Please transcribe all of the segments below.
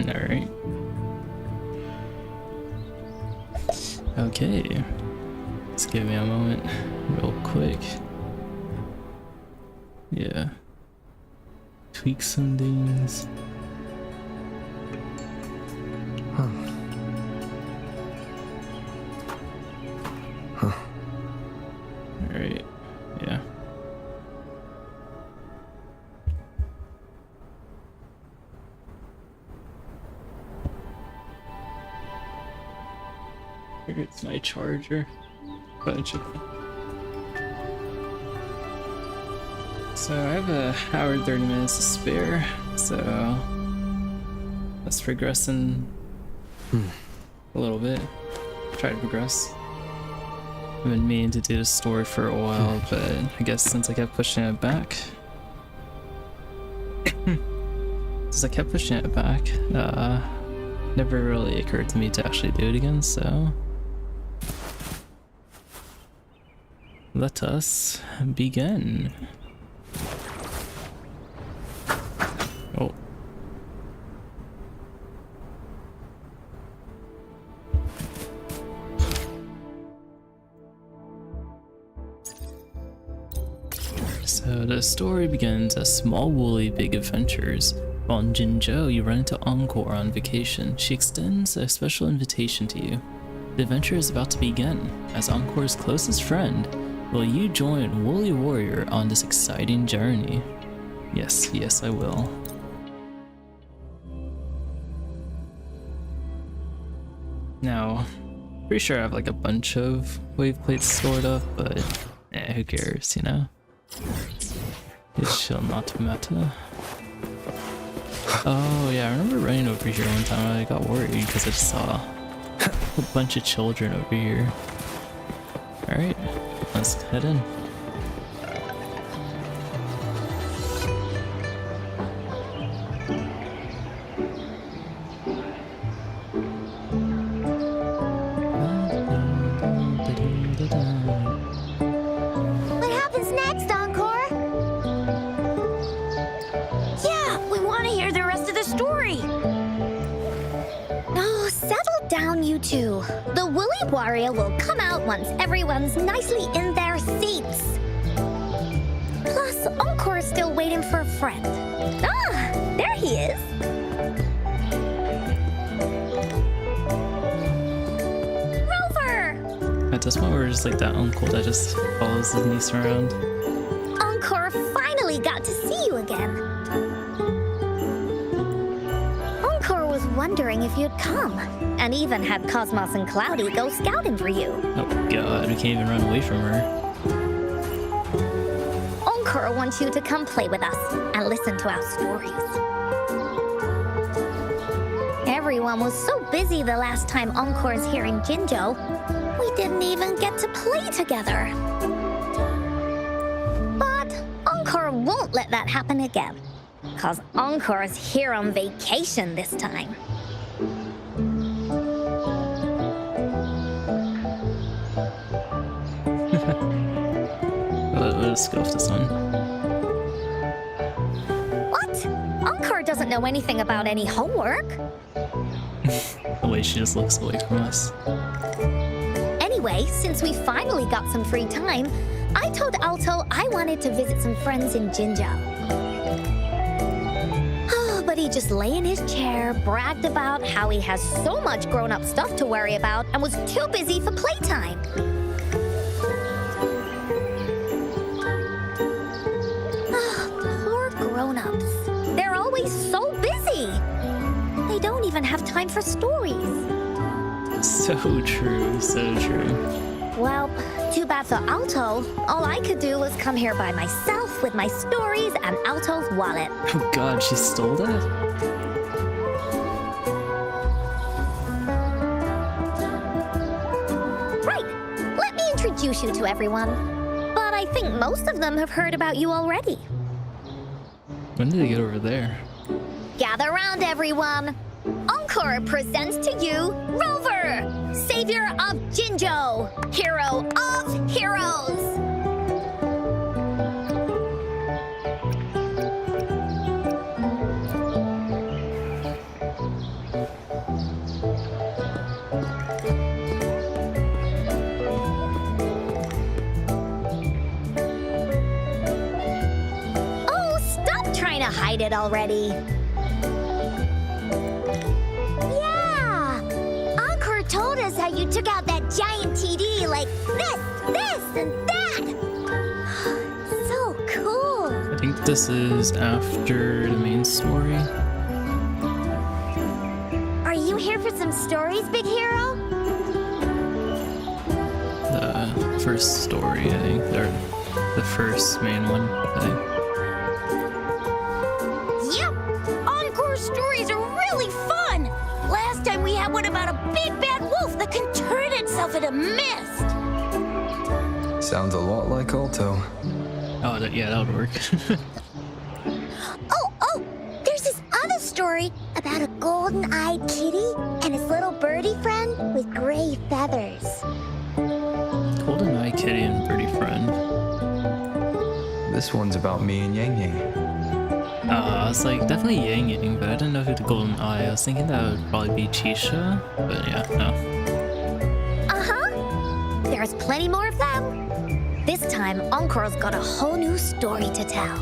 Alright. Okay. Just give me a moment, real quick. Yeah. Tweak some things. Alright, yeah. Here, it's my charger. Bunch of. So I have an hour and 30 minutes to spare, so let's progress in a little bit. Try to progress. I've been meaning to do the story for a while, but I guess since I kept pushing it back, never really occurred to me to actually do it again, so let us begin. Oh. So the story begins as small woolly big adventures. On Jinzhou, you run into Encore on vacation. She extends a special invitation to you. The adventure is about to begin. As Encore's closest friend, will you join Woolly Warrior on this exciting journey? Yes, yes I will. Now, pretty sure I have like a bunch of wave plates stored up, but who cares, you know? It shall not matter. Oh yeah, I remember running over here one time and I got worried because I just saw a bunch of children over here. Alright, let's head in. What happens next, Encore? Yeah, we want to hear the rest of the story. Oh, settle down, you two. The Woolly Warrior will come out once everyone's nicely in their seats. Plus, Encore's still waiting for a friend. Ah, there he is. Rover! At this point, we're just like that uncle that just follows his niece around. Encore finally got to see you again. Encore was wondering if you'd come, and even had Cosmos and Cloudy go scouting for you. Oh god, we can't even run away from her. Encore wants you to come play with us and listen to our stories. Everyone was so busy the last time Encore's here in Jinzhou, we didn't even get to play together. But Encore won't let that happen again, cause Encore's here on vacation this time. Let's go with this one. What? Encore doesn't know anything about any homework. The way she just looks away from us. Anyway, since we finally got some free time, I told Alto I wanted to visit some friends in Jinzhou. Oh, but he just lay in his chair, bragged about how he has so much grown-up stuff to worry about, and was too busy for playtime. Poor grown-ups. They're always so busy. They don't even have time for stories. So true, so true. Well, too bad for Alto. All I could do was come here by myself with my stories and Alto's wallet. Oh god, she stole that? Right. Let me introduce you to everyone. But I think most of them have heard about you already. When did they get over there? Gather round, everyone. Encore presents to you Rover, savior of Jinzhou, hero of heroes. excited already. Yeah! Encore told us how you took out that giant TD like this, and that! So cool! I think this is after the main story. Are you here for some stories, big hero? The first story, I think, or the first main one, I think. Yep! Encore stories are really fun! Last time we had one about a big bad wolf that can turn itself into mist! Sounds a lot like Alto. Oh, yeah, that would work. Oh, there's this other story about a golden-eyed kitty and his little birdie friend with gray feathers. Golden Eye Kitty and Birdie Friend. This one's about me and Yang Yang. I was like, definitely Yang Yang, but I didn't know who the Golden Eye. I was thinking that would probably be Chisha, but yeah, no. Uh-huh. There's plenty more of them. This time, Encore's got a whole new story to tell.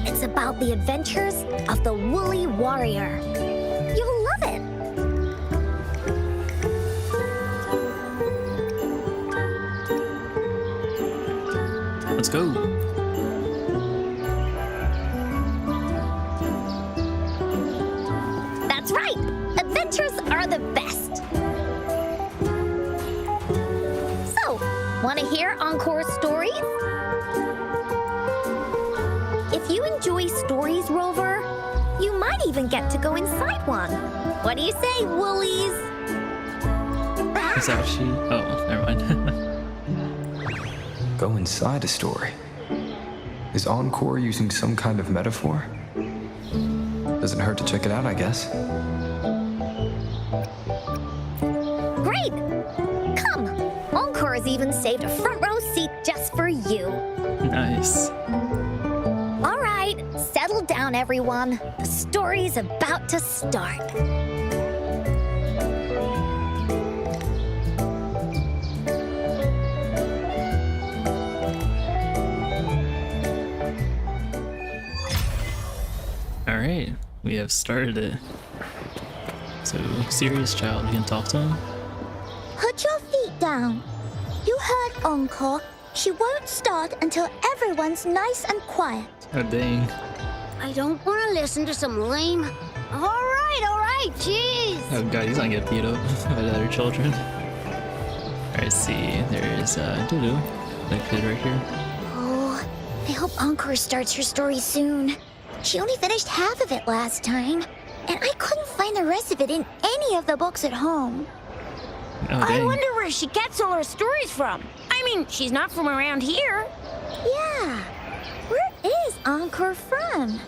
It's about the adventures of the Woolly Warrior. You'll love it. Let's go. That's right. Adventures are the best. So, want to hear Encore stories? If you enjoy stories, Rover, you might even get to go inside one. What do you say, Woolies? Is that she? Oh, never mind. Go inside a story. Is Encore using some kind of metaphor? Doesn't hurt to check it out, I guess. Great! Come! Encore's even saved a front row seat just for you. Nice. All right, settle down, everyone. The story's about to start. Alright, we have started it. So, serious child, you can talk to him? Put your feet down. You heard Encore. She won't start until everyone's nice and quiet. Oh, dang. I don't want to listen to some lame. All right, jeez. Oh god, he's gonna get beat up by the other children. Alright, see, there's Lulu, that kid right here. Oh, I hope Encore starts her story soon. She only finished half of it last time, and I couldn't find the rest of it in any of the books at home. Oh, I dang. wonder where she gets all her stories from. I mean, she's not from around here. Yeah, where is Encore from?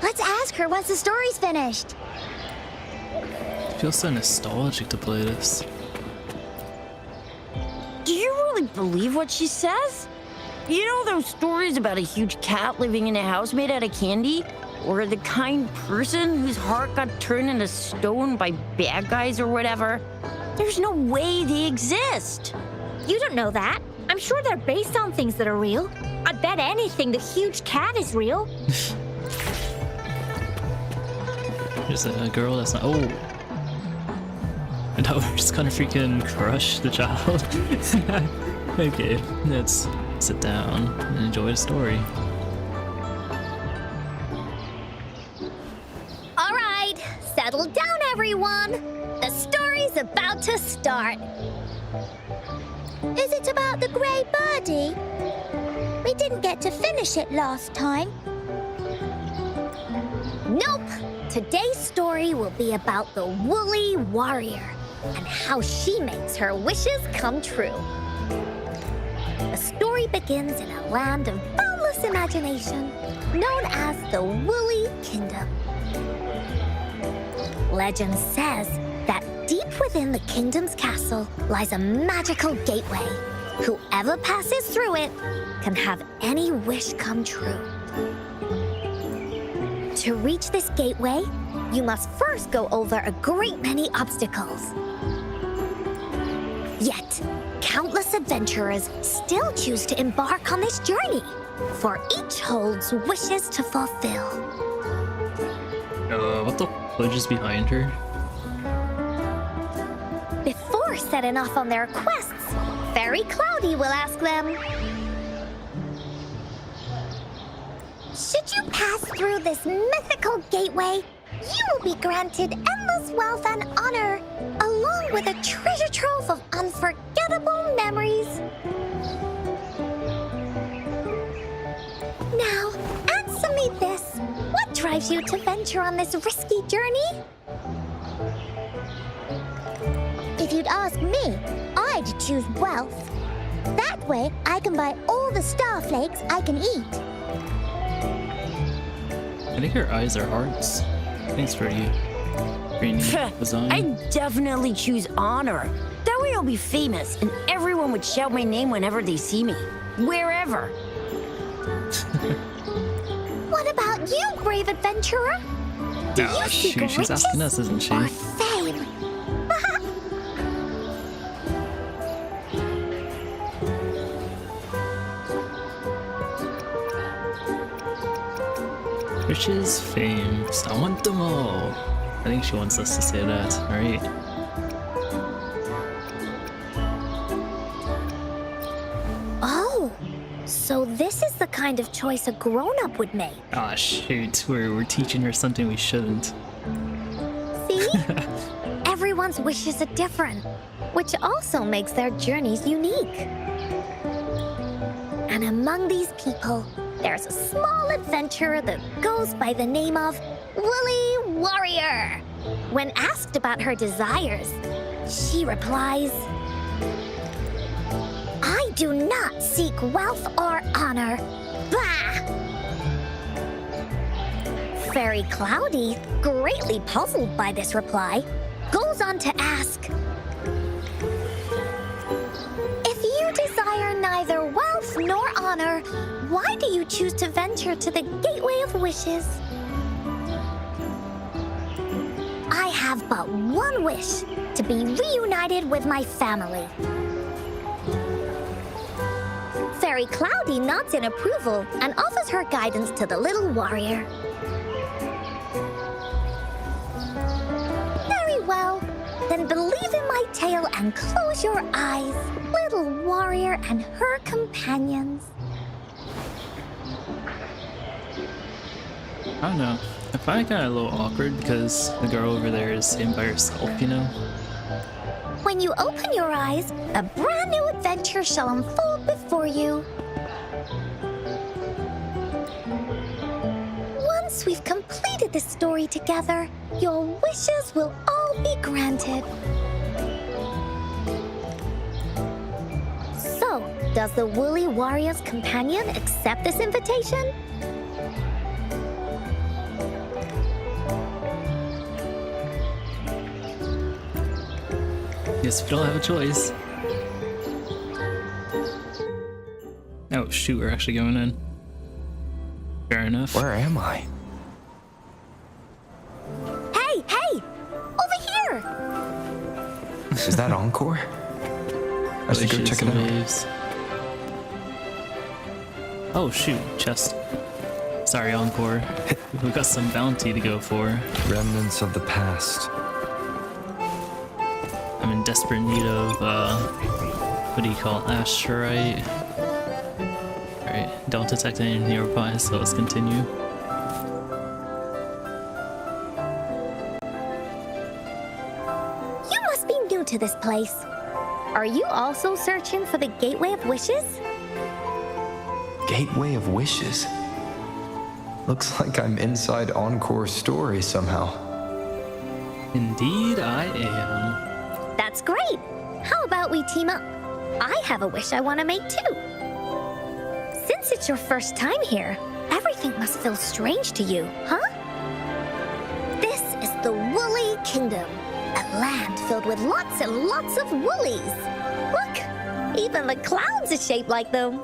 Let's ask her once the story's finished. It feels so nostalgic to play this. Do you really believe what she says? You know those stories about a huge cat living in a house made out of candy? Or the kind person whose heart got turned into stone by bad guys or whatever? There's no way they exist. You don't know that. I'm sure they're based on things that are real. I bet anything the huge cat is real. There's a girl that's not. Oh! And now we're just gonna freaking crush the child. Okay, let's sit down and enjoy the story. All right, settle down, everyone. The story's about to start. Is it about the gray birdie? We didn't get to finish it last time. Nope. Today's story will be about the Woolly Warrior and how she makes her wishes come true. The story begins in a land of boundless imagination, known as the Woolly Kingdom. Legend says that deep within the kingdom's castle lies a magical gateway. Whoever passes through it can have any wish come true. To reach this gateway, you must first go over a great many obstacles. Yet, countless adventurers still choose to embark on this journey. for each holds wishes to fulfill. What the fudge is behind her? Before setting off on their quests, Fairy Cloudy will ask them, should you pass through this mythical gateway, you will be granted endless wealth and honor, along with a treasure trove of unforgettable memories. Now, answer me this. What drives you to venture on this risky journey? If you'd ask me, I'd choose wealth. That way, I can buy all the starflakes I can eat. I think her eyes are hearts. Thanks for you. Pretty neat design. I'd definitely choose honor. That way I'll be famous, and everyone would shout my name whenever they see me. Wherever. What about you, brave adventurer? Do you seek shoot, she's asking us, isn't she? or fame? Riches, fame, I want them all. I think she wants us to say that, right? Oh, so this is the kind of choice a grown-up would make. Ah, shoot, we're teaching her something we shouldn't. See? Everyone's wishes are different, which also makes their journeys unique. And among these people, there's a small adventurer that goes by the name of Woolly Warrior. When asked about her desires, she replies, I do not seek wealth or honor. Bah! Fairy Cloudy, greatly puzzled by this reply, goes on to ask, if you desire neither wealth nor honor, why do you choose to venture to the Gateway of Wishes? I have but one wish, to be reunited with my family. Fairy Cloudy nods in approval and offers her guidance to the little warrior. Very well, then believe in my tale and close your eyes, little warrior and her companions. I don't know. I find it kind of a little awkward because the girl over there is sitting by herself, you know? When you open your eyes, a brand new adventure shall unfold before you. Once we've completed this story together, your wishes will all be granted. So, does the Woolly Warrior's companion accept this invitation? Guess we don't have a choice. Oh shoot, we're actually going in. Fair enough. Where am I? Hey, hey! Over here! Is that Encore? I should go check it out. Waves. Oh shoot, chest. Sorry, Encore. We've got some bounty to go for. Remnants of the past. I'm in desperate need of, what do you call it? Asterite. Alright, don't detect any nearby, so let's continue. You must be new to this place. Are you also searching for the Gateway of Wishes? Gateway of Wishes. Looks like I'm inside Encore's story somehow. Indeed, I am. That's great. How about we team up? I have a wish I want to make too. Since it's your first time here, everything must feel strange to you, huh? This is the Woolly Kingdom, a land filled with lots and lots of woolies. Look, even the clouds are shaped like them.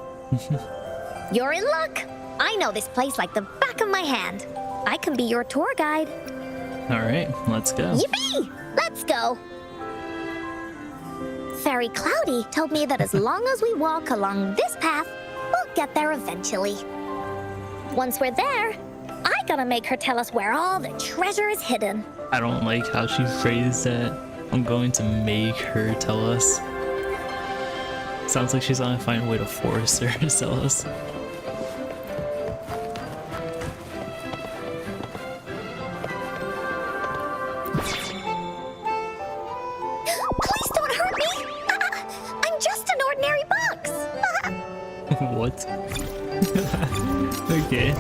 You're in luck. I know this place like the back of my hand. I can be your tour guide. Alright, let's go. Yippee! Let's go. Fairy Cloudy told me that as long as we walk along this path, we'll get there eventually. Once we're there, I gotta make her tell us where all the treasure is hidden. I don't like how she phrased that. I'm going to make her tell us. Sounds like she's gonna find a way to force her to tell us. Please don't hurt me! I'm just an ordinary box! What? Okay.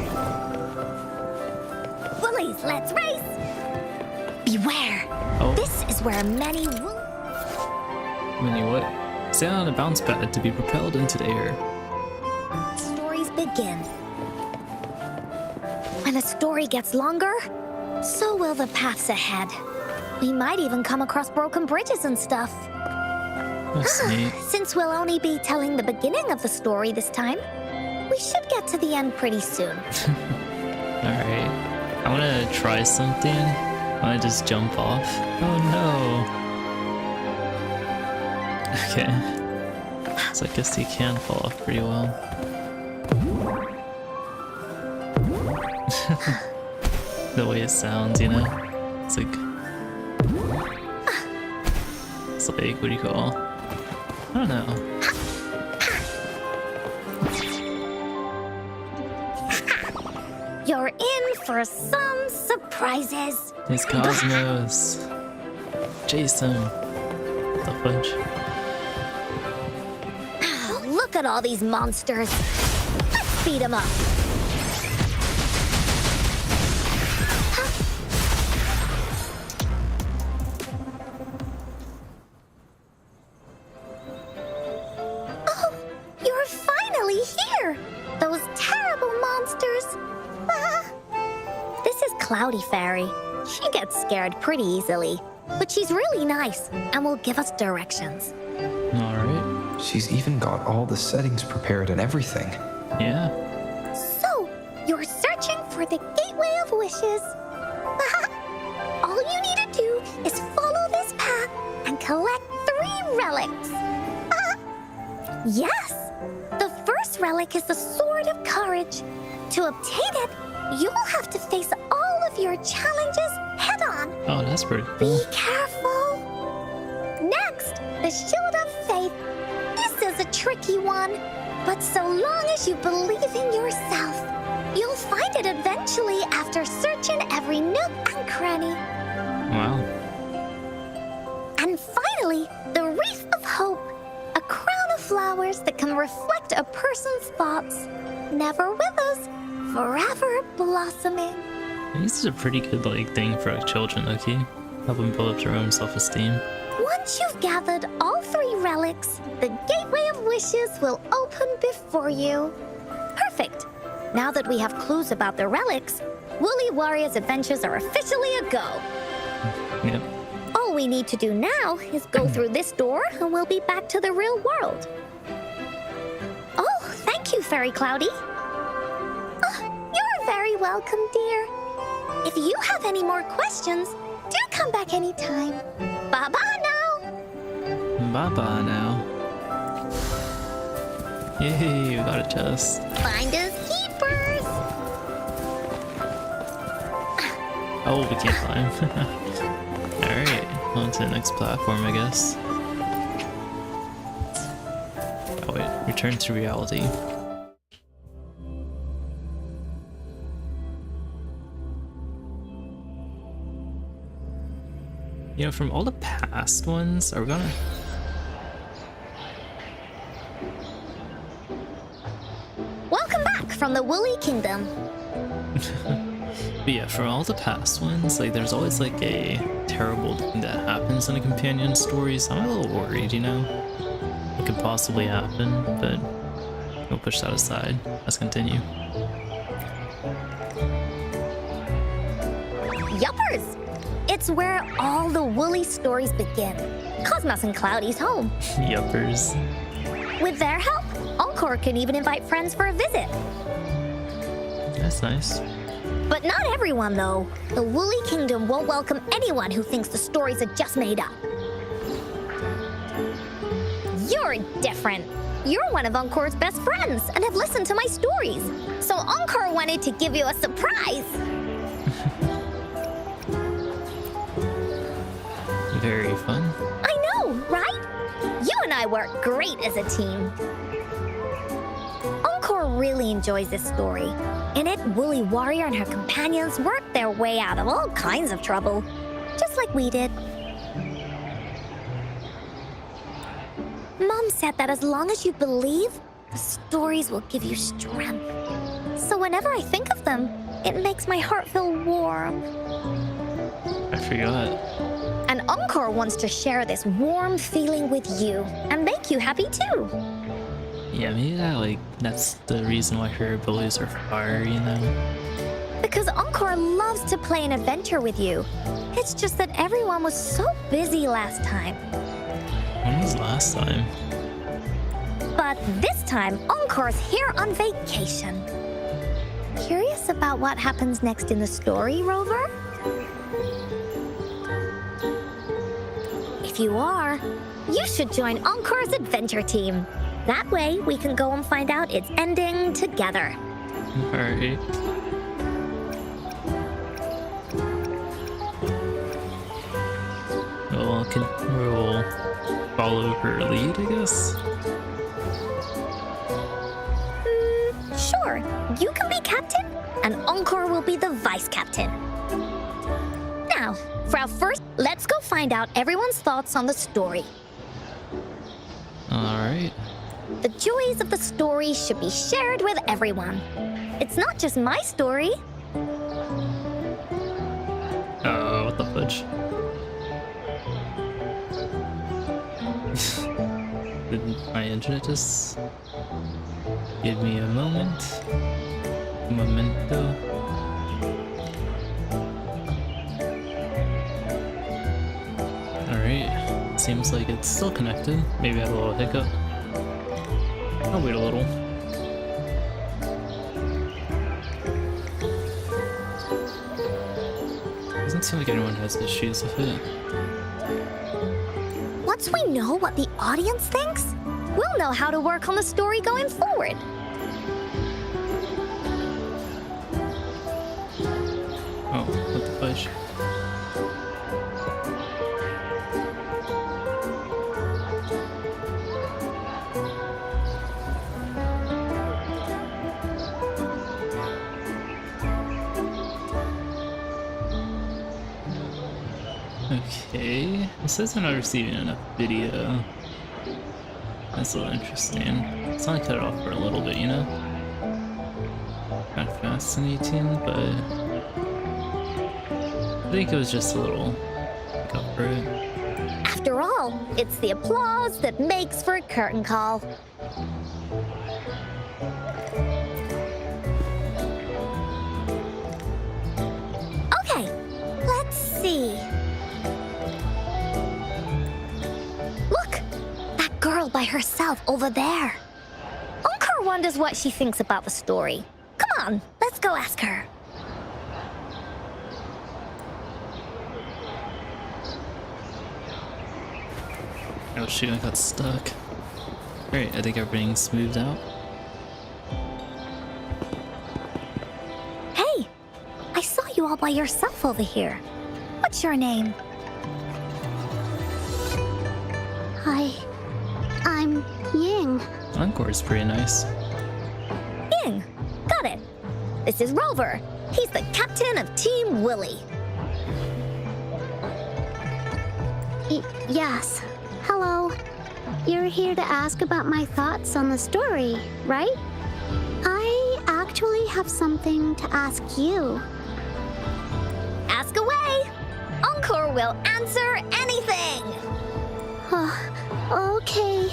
Woolies, let's race! Beware! Oh. This is where many Many what? Stand on a bounce pad to be propelled into the air. stories begin. When a story gets longer, so will the paths ahead. We might even come across broken bridges and stuff. That's neat. Since we'll only be telling the beginning of the story this time, we should get to the end pretty soon. Alright. I wanna try something. I wanna just jump off. Oh no. Okay. So I guess you can fall off pretty well. The way it sounds, you know? It's like... what do you call? I don't know. You're in for some surprises. It's Cosmos. Jason. The fudge. Look at all these monsters. Let's beat them up. Oh, you're finally here. Those terrible monsters. This is Cloudy Fairy. She gets scared pretty easily, but she's really nice and will give us directions. Alright. She's even got all the settings prepared and everything. Yeah. So, you're searching for the Gateway of Wishes. All you need to do is follow this path and collect 3 relics. Yes! The first relic is the Sword of Courage. To obtain it, you'll have to face all of your challenges head-on. Oh, that's pretty cool. Be careful. Next, the Shield of Faith. This is a tricky one, but so long as you believe in yourself, you'll find it eventually after searching every nook and cranny. Wow. And finally, the Wreath of Hope, a crown of flowers that can reflect a person's thoughts, never withers, forever blossoming. This is a pretty good thing for children, okay? Help them build up their own self-esteem. Once you've gathered all 3 relics, the Gateway of Wishes will open before you. Perfect. Now that we have clues about the relics, Woolly Warrior's adventures are officially a go. Yep. All we need to do now is go through this door and we'll be back to the real world. Oh, thank you, Fairy Cloudy. You're very welcome, dear. If you have any more questions, do come back anytime. Bye-bye now. Bye-bye now. Yay, we got a chest. Finders keepers. Oh, we can't climb. Alright, on to the next platform, I guess. Oh wait, return to reality. You know, from all the past ones, are we gonna... Welcome back from the Woolly Kingdom. But yeah, from all the past ones, there's always a terrible thing that happens in a companion story, so I'm a little worried, you know? What could possibly happen, but we'll push that aside. Let's continue. Yuppers! It's where all the Woolly stories begin. Cosmos and Cloudy's home. Yuppers. With their help, Encore can even invite friends for a visit. That's nice. But not everyone, though. The Woolly Kingdom won't welcome anyone who thinks the stories are just made up. You're different. You're one of Encore's best friends and have listened to my stories. So Encore wanted to give you a surprise. Very fun. I know, right? You and I work great as a team. Encore really enjoys this story. In it, Woolly Warrior and her companions work their way out of all kinds of trouble, just like we did. Mom said that as long as you believe, the stories will give you strength. So whenever I think of them, it makes my heart feel warm. I forgot. And Encore wants to share this warm feeling with you and make you happy too. Yeah, maybe that's the reason why her abilities are fire, you know? Because Encore loves to play an adventure with you. It's just that everyone was so busy last time. When was last time? But this time, Encore's here on vacation. Curious about what happens next in the story, Rover? If you are, you should join Encore's adventure team. That way, we can go and find out its ending together. Alright. Well, we'll follow her lead, I guess. Sure, you can be captain, and Encore will be the vice captain. Now, for our first, let's go find out everyone's thoughts on the story. Alright. The joys of the story should be shared with everyone. It's not just my story. Oh, what the fudge? Did my internet just give me a moment? Momento. Alright, seems like it's still connected. Maybe I had a little hiccup. I'll wait a little. Doesn't seem like anyone has issues with it. Once we know what the audience thinks, we'll know how to work on the story going forward. Oh, what the fudge? Okay, it says I'm not receiving enough video. That's a little interesting. It's only cut it off for a little bit, you know? Kind of fascinating, but I think it was just a little hiccup for it. After all, it's the applause that makes for a curtain call. Okay, let's see. Look, that girl by herself over there. Encore wonders what she thinks about the story. Come on, let's go ask her. Oh shoot, I got stuck. Alright, I think everything's smoothed out. Hey, I saw you all by yourself over here. What's your name? Hi, I'm Ying. Encore's pretty nice. Ying. Got it. This is Rover. He's the captain of Team Willy. Yes. Hello. You're here to ask about my thoughts on the story, right? I actually have something to ask you. Ask away. Encore will answer anything. Okay.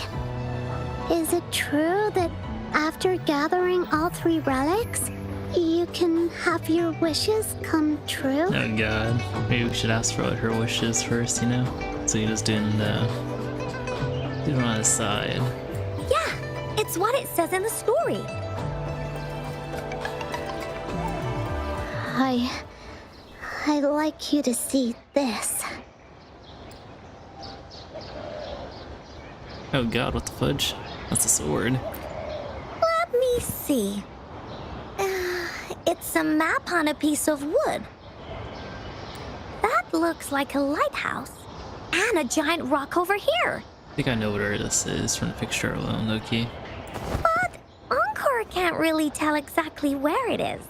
Is it true that after gathering all 3 relics, you can have your wishes come true? Oh god. Maybe we should ask for what her wish is first, you know? So you're just doing it on the side. Yeah, it's what it says in the story. I'd like you to see this. Oh god, what the fudge? That's a sword. Let me see. It's a map on a piece of wood. That looks like a lighthouse. And a giant rock over here. I think I know where this is from the picture alone, Loki. But Encore can't really tell exactly where it is.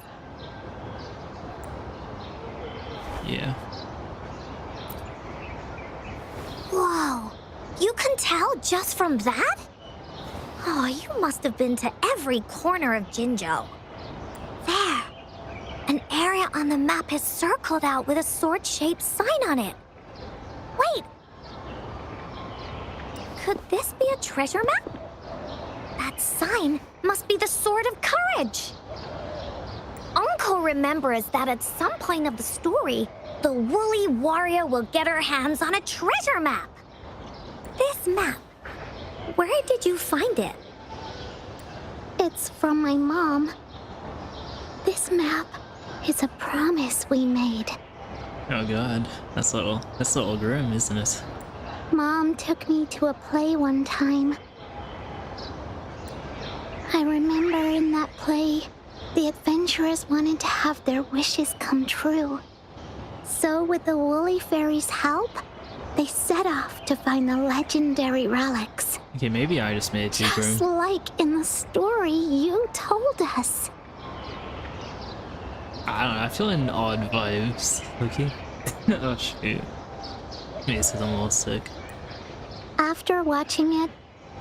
Yeah. Whoa. You can tell just from that? Oh, you must have been to every corner of Jinzhou. There. An area on the map is circled out with a sword-shaped sign on it. Wait. Could this be a treasure map? That sign must be the Sword of Courage. Uncle remembers that at some point of the story, the woolly warrior will get her hands on a treasure map. This map, where did you find it? It's from my mom. This map is a promise we made. Oh god, that's a little grim, isn't it? Mom took me to a play one time. I remember in that play, the adventurers wanted to have their wishes come true. So with the Woolly Fairy's help, they set off to find the legendary relics. Okay, maybe I just made it too Just grim. like in the story you told us. I don't know, I'm feeling odd vibes, Loki. Oh shoot. Maybe it's 'cause I'm a little sick. After watching it,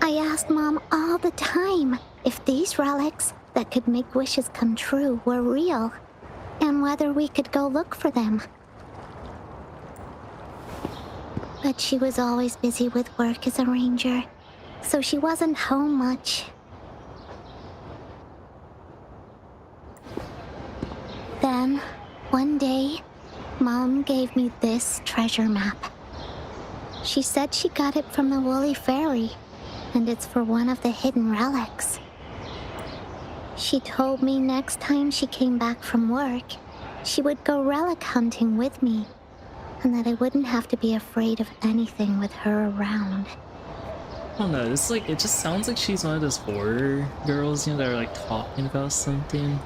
I asked Mom all the time if these relics that could make wishes come true were real, and whether we could go look for them. But she was always busy with work as a ranger, so she wasn't home much. Then, one day, Mom gave me this treasure map. She said she got it from the Woolly Fairy, and it's for one of the hidden relics. She told me next time she came back from work, she would go relic hunting with me, and that I wouldn't have to be afraid of anything with her around. I don't know, it's like, it just sounds like she's one of those horror girls, you know, that are like talking about something.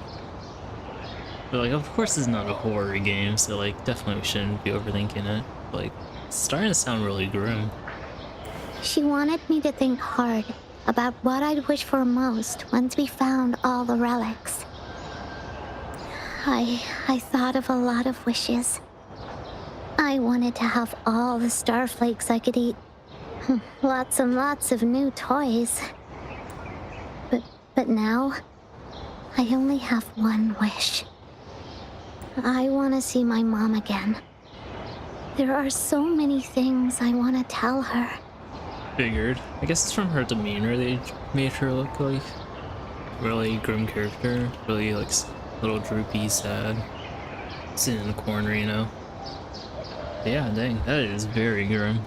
But like, of course it's not a horror game, so like, definitely shouldn't be overthinking it. But, like, it's starting to sound really grim. She wanted me to think hard about what I'd wish for most once we found all the relics. I thought of a lot of wishes. I wanted to have all the starflakes I could eat. Lots and lots of new toys. But now, I only have one wish. I want to see my mom again. There are so many things I want to tell her. Figured. I guess it's from her demeanor they made her look like really grim character. Really like a little droopy, sad. Sitting in the corner, you know. But yeah, dang, that is very grim.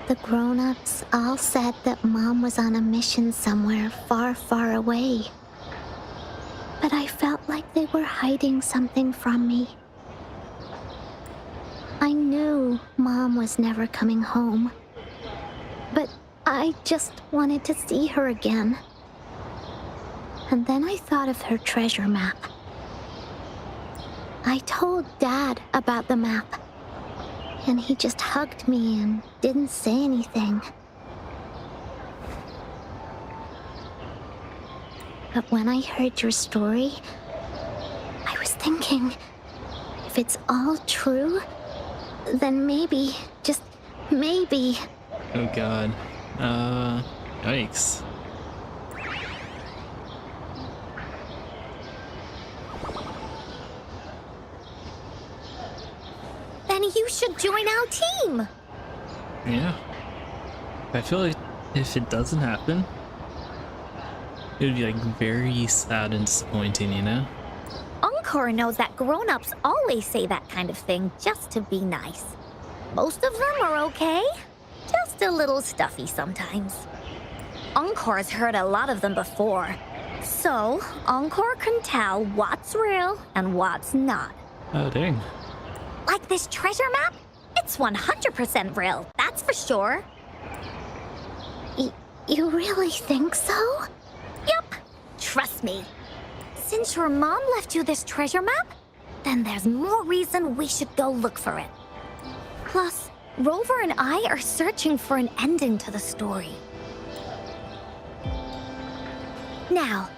The grown-ups all said that Mom was on a mission somewhere far, far away. But I felt like they were hiding something from me. I knew Mom was never coming home. But I just wanted to see her again. And then I thought of her treasure map. I told Dad about the map. And he just hugged me and didn't say anything. But when I heard your story, I was thinking, if it's all true, then maybe, just maybe... Oh god. Yikes. Then you should join our team. Yeah. I feel like if it doesn't happen, it would be like very sad and disappointing, you know? Encore knows that grown-ups always say that kind of thing just to be nice. Most of them are okay, just a little stuffy sometimes. Encore's heard a lot of them before, so Encore can tell what's real and what's not. Oh dang. Like this treasure map? It's 100% real, that's for sure. You really think so? Yup, trust me. Since your mom left you this treasure map, then there's more reason we should go look for it. Plus, Rover and I are searching for an ending to the story. Now,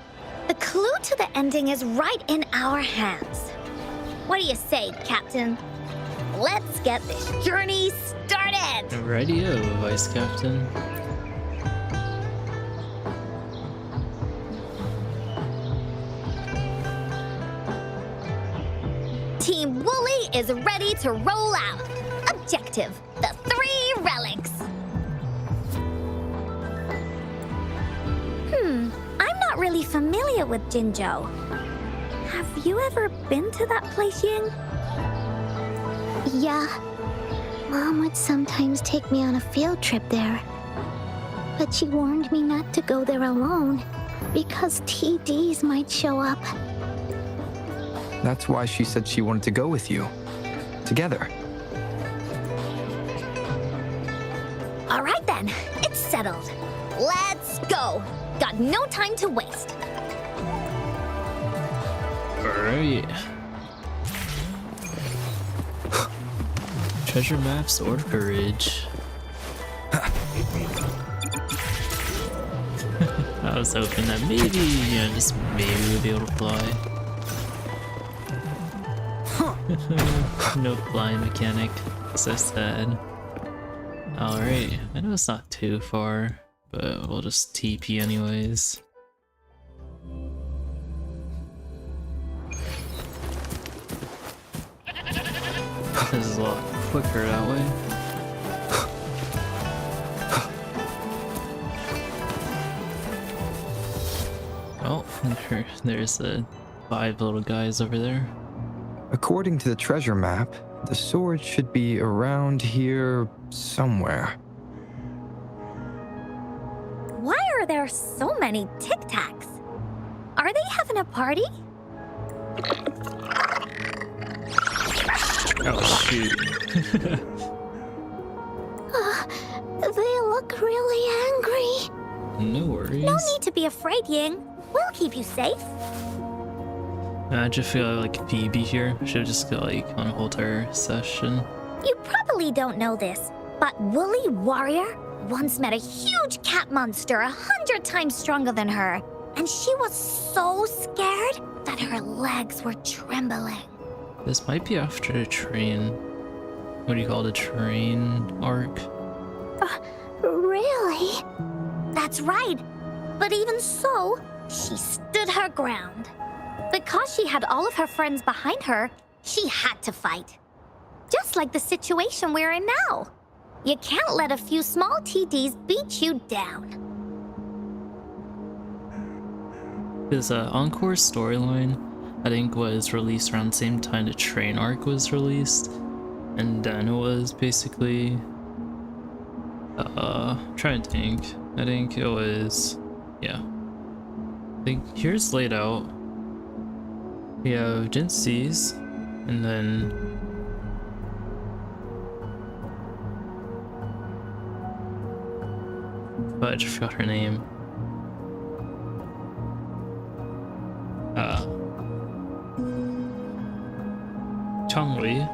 the clue to the ending is right in our hands. What do you say, Captain? Let's get this journey started! Radio, Vice Captain. Team Wooly is ready to roll out. Objective, the 3 relics. I'm not really familiar with Jinzhou. Have you ever been to that place, Ying? Yeah. Mom would sometimes take me on a field trip there. But she warned me not to go there alone, because TDs might show up. That's why she said she wanted to go with you. Together. All right then, it's settled. Let's go. Got no time to waste. Alright. Treasure maps or courage. I was hoping that maybe, just maybe we'll be able to fly. No flying mechanic. So sad. Alright, I know it's not too far, but we'll just TP anyways. This is a lot quicker that way. Oh, there's the 5 little guys over there. According to the treasure map, the sword should be around here somewhere. Why are there so many Tic Tacs? Are they having a party? Oh shoot. They look really angry. No worries. No need to be afraid, Ying. We'll keep you safe. I just feel like Phoebe here should just go like on a whole entire session. You probably don't know this, but Woolly Warrior once met a huge cat monster 100 times stronger than her, and she was so scared that her legs were trembling. This might be after the train. What do you call the train arc? Really? That's right. But even so, she stood her ground. Because she had all of her friends behind her, she had to fight. Just like the situation we're in now. You can't let a few small TDs beat you down. This Encore storyline, I think, was released around the same time the train arc was released. And then it was basically... trying to think. I think it was... yeah. I think here's laid out. We have Jinxi's, and then... but I just forgot her name. Changli.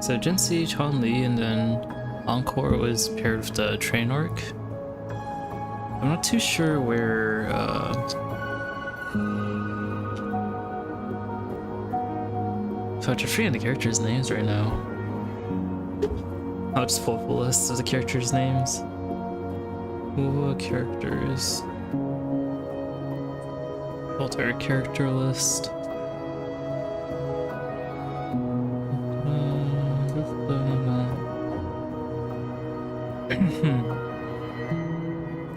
So Jinxi, Changli, and then Encore was paired with the train arc. I'm not too sure where I'm forgetting the characters' names right now. I'll just pull up a list of the characters' names. What characters? Alter character list.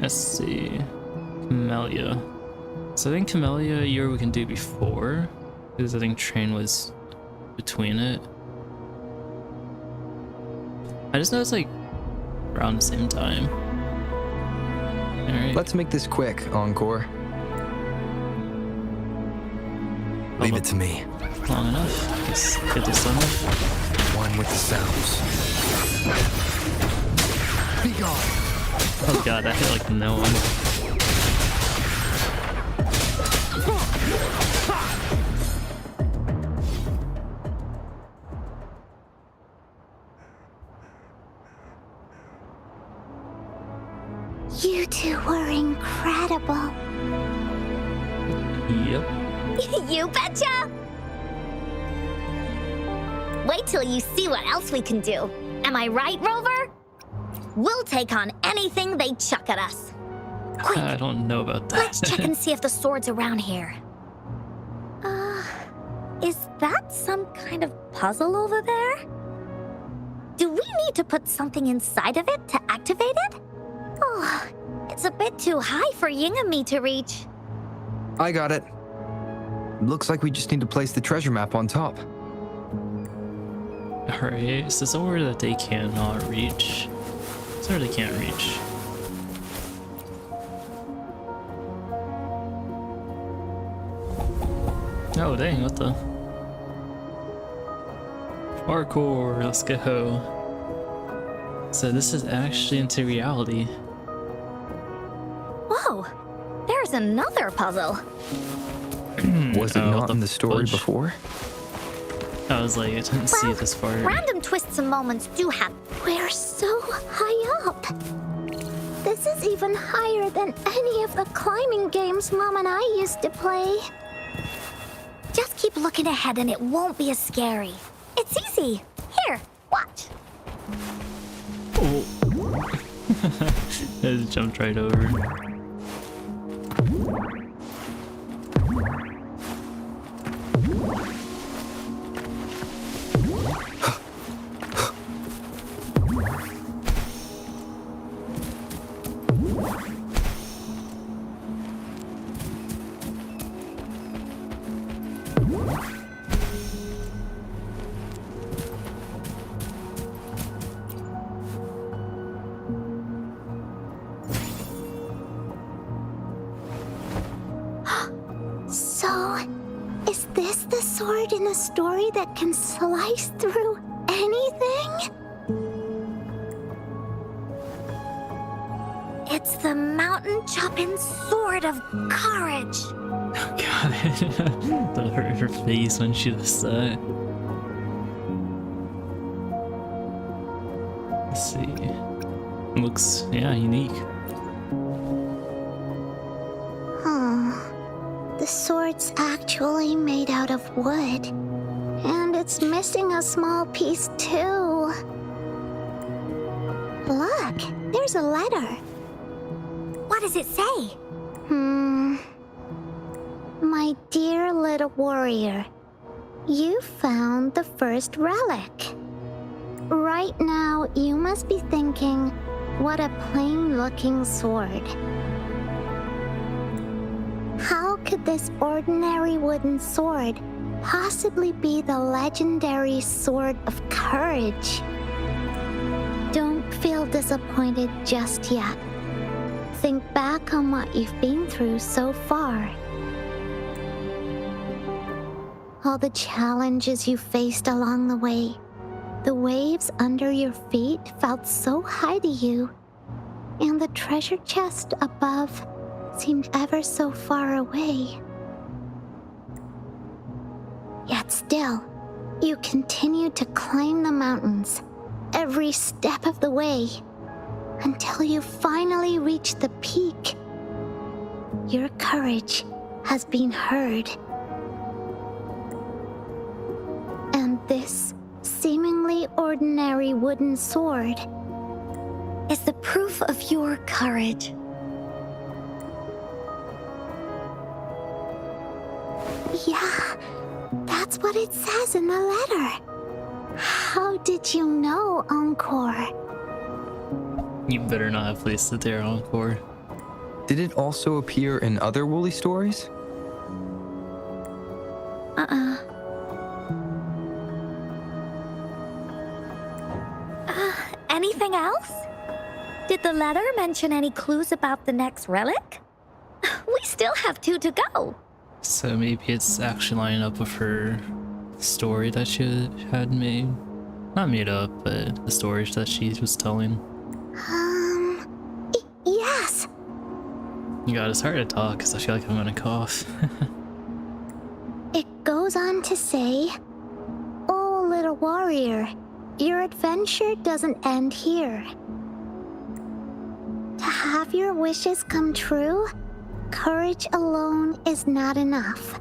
Let's see. Camellia. So I think Camellia year we can do before, because I think train was between it. I just know it's like around the same time. Alright. Let's make this quick, Encore. Leave it to me. Long enough. Just get this done with. One with the sounds. Be gone. Oh god, that hit like no one. You two were incredible. Yep. You betcha! Wait till you see what else we can do. Am I right, Rover? We'll take on anything they chuck at us. Quick, I don't know about that. let's check and see if the sword's around here. Is that some kind of puzzle over there? Do we need to put something inside of it to activate it? Oh, it's a bit too high for Ying and me to reach. I got it. Looks like we just need to place the treasure map on top. Alright, so somewhere that they cannot reach. Somewhere they can't reach. Oh dang, what the? Parkour, let's go. So this is actually into reality. Whoa, there's another puzzle. Was it Oh, what not in the story fudge? before? I was like, I didn't see this part. Random twists and moments do happen. We're so high up. This is even higher than any of the climbing games Mom and I used to play. Just keep looking ahead and it won't be as scary. It's easy. Here, watch. Oh. I just jumped right over. So, is this the sword in the story that can slice through anything? It's the mountain chopping sword of courage. God, her face when she was that. Let's see. Looks, yeah, unique. The sword's actually made out of wood. And it's missing a small piece too. Look, there's a letter. What does it say? My dear little warrior, you found the first relic. Right now, you must be thinking, what a plain-looking sword. How could this ordinary wooden sword possibly be the legendary sword of courage? Don't feel disappointed just yet. Think back on what you've been through so far. All the challenges you faced along the way. The waves under your feet felt so high to you, and the treasure chest above seemed ever so far away. Yet still, you continued to climb the mountains, every step of the way, until you finally reached the peak. Your courage has been heard. And this seemingly ordinary wooden sword Is the proof of your courage. Yeah, that's what it says in the letter. How did you know, Encore? You better not have placed it there, Encore. Did it also appear in other Woolly stories? Anything else? Did the letter mention any clues about the next relic? We still have 2 to go. So maybe it's actually lining up with her story that she had made. Not made up, but the stories that she was telling. Yes. God, it's hard to talk because I feel like I'm gonna cough. It goes on to say, "Oh, little warrior, your adventure doesn't end here. To have your wishes come true, courage alone is not enough.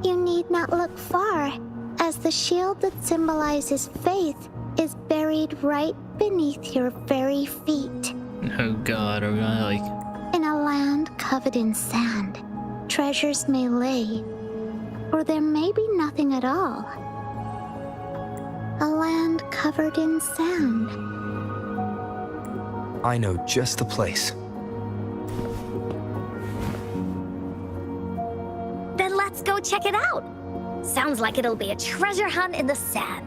You need not look far, as the shield that symbolizes faith is buried right beneath your very feet. Oh God, are we gonna like... In a land covered in sand, treasures may lay, or there may be nothing at all. A land covered in sand." I know just the place. Then let's go check it out. Sounds like it'll be a treasure hunt in the sand.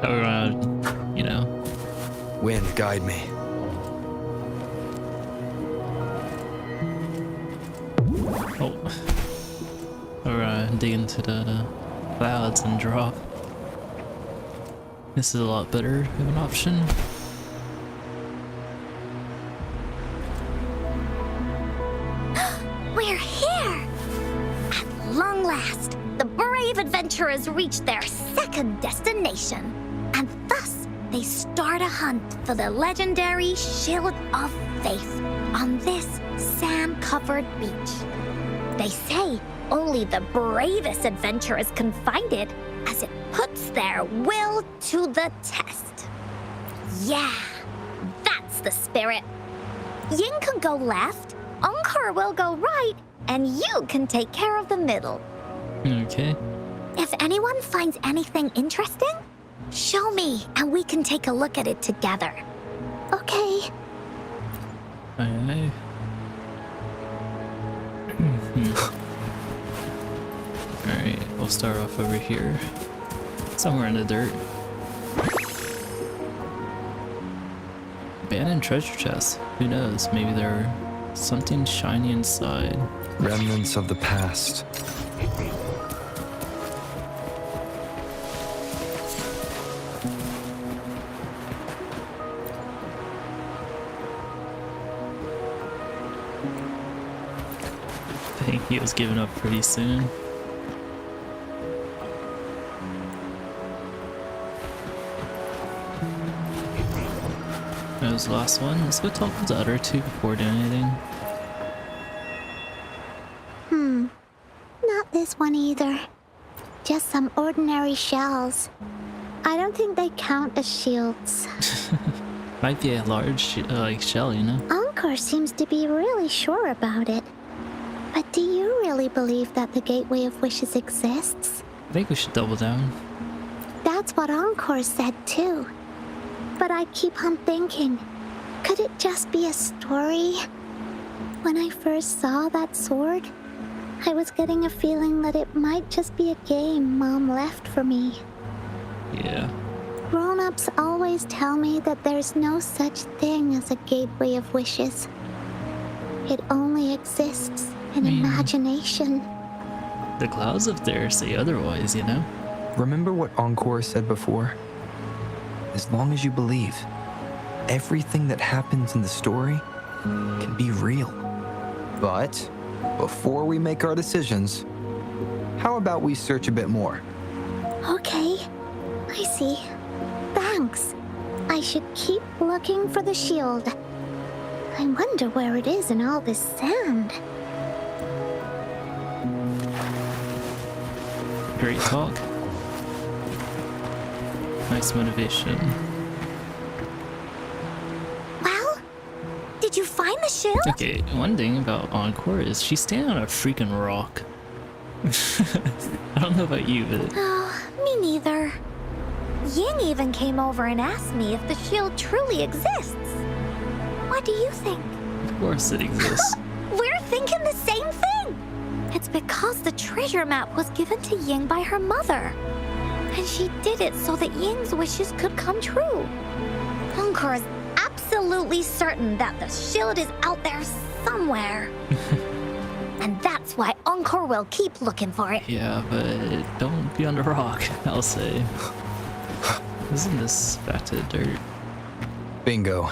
We're gonna, you know... Wind, guide me. Oh. We're gonna dig into the clouds and drop. This is a lot better of an option. We're here! At long last, the brave adventurers reach their second destination, and thus they start a hunt for the legendary Shield of Faith on this sand-covered beach. They say only the bravest adventurers can find it, as it puts their will to the test. Yeah, that's the spirit. Ying can go left, Encore will go right, and you can take care of the middle. Okay. If anyone finds anything interesting, show me and we can take a look at it together. Okay. Aye. Alright, we'll start off over here. Somewhere in the dirt. Abandoned treasure chest. Who knows? Maybe there's something shiny inside. Remnants of the past. I think he was giving up pretty soon. That was the last one. Let's go talk to the other two before doing anything. Not this one either. Just some ordinary shells. I don't think they count as shields. Might be a large like shell, you know? Encore seems to be really sure about it. But do you really believe that the Gateway of Wishes exists? I think we should double down. That's what Encore said too. But I keep on thinking, could it just be a story? When I first saw that sword, I was getting a feeling that it might just be a game Mom left for me. Yeah. Grown-ups always tell me that there's no such thing as a Gateway of Wishes. It only exists in imagination. The clouds up there say otherwise, you know? Remember what Encore said before? As long as you believe, everything that happens in the story can be real. But before we make our decisions, how about we search a bit more? Okay, I see. Thanks. I should keep looking for the shield. I wonder where it is in all this sand. Great talk. Nice motivation. Well, did you find the shield? Okay, one thing about Encore is she's standing on a freaking rock. I don't know about you, but Oh, me neither. Ying even came over and asked me if the shield truly exists. What do you think? of course it exists. We're thinking the same thing. It's because the treasure map was given to Ying by her mother. And she did it so that Ying's wishes could come true. Encore is absolutely absolutely certain that the shield is out there somewhere. And that's why Encore will keep looking for it. Yeah, but don't be on the rock, I'll say. Isn't this back to the dirt? Bingo.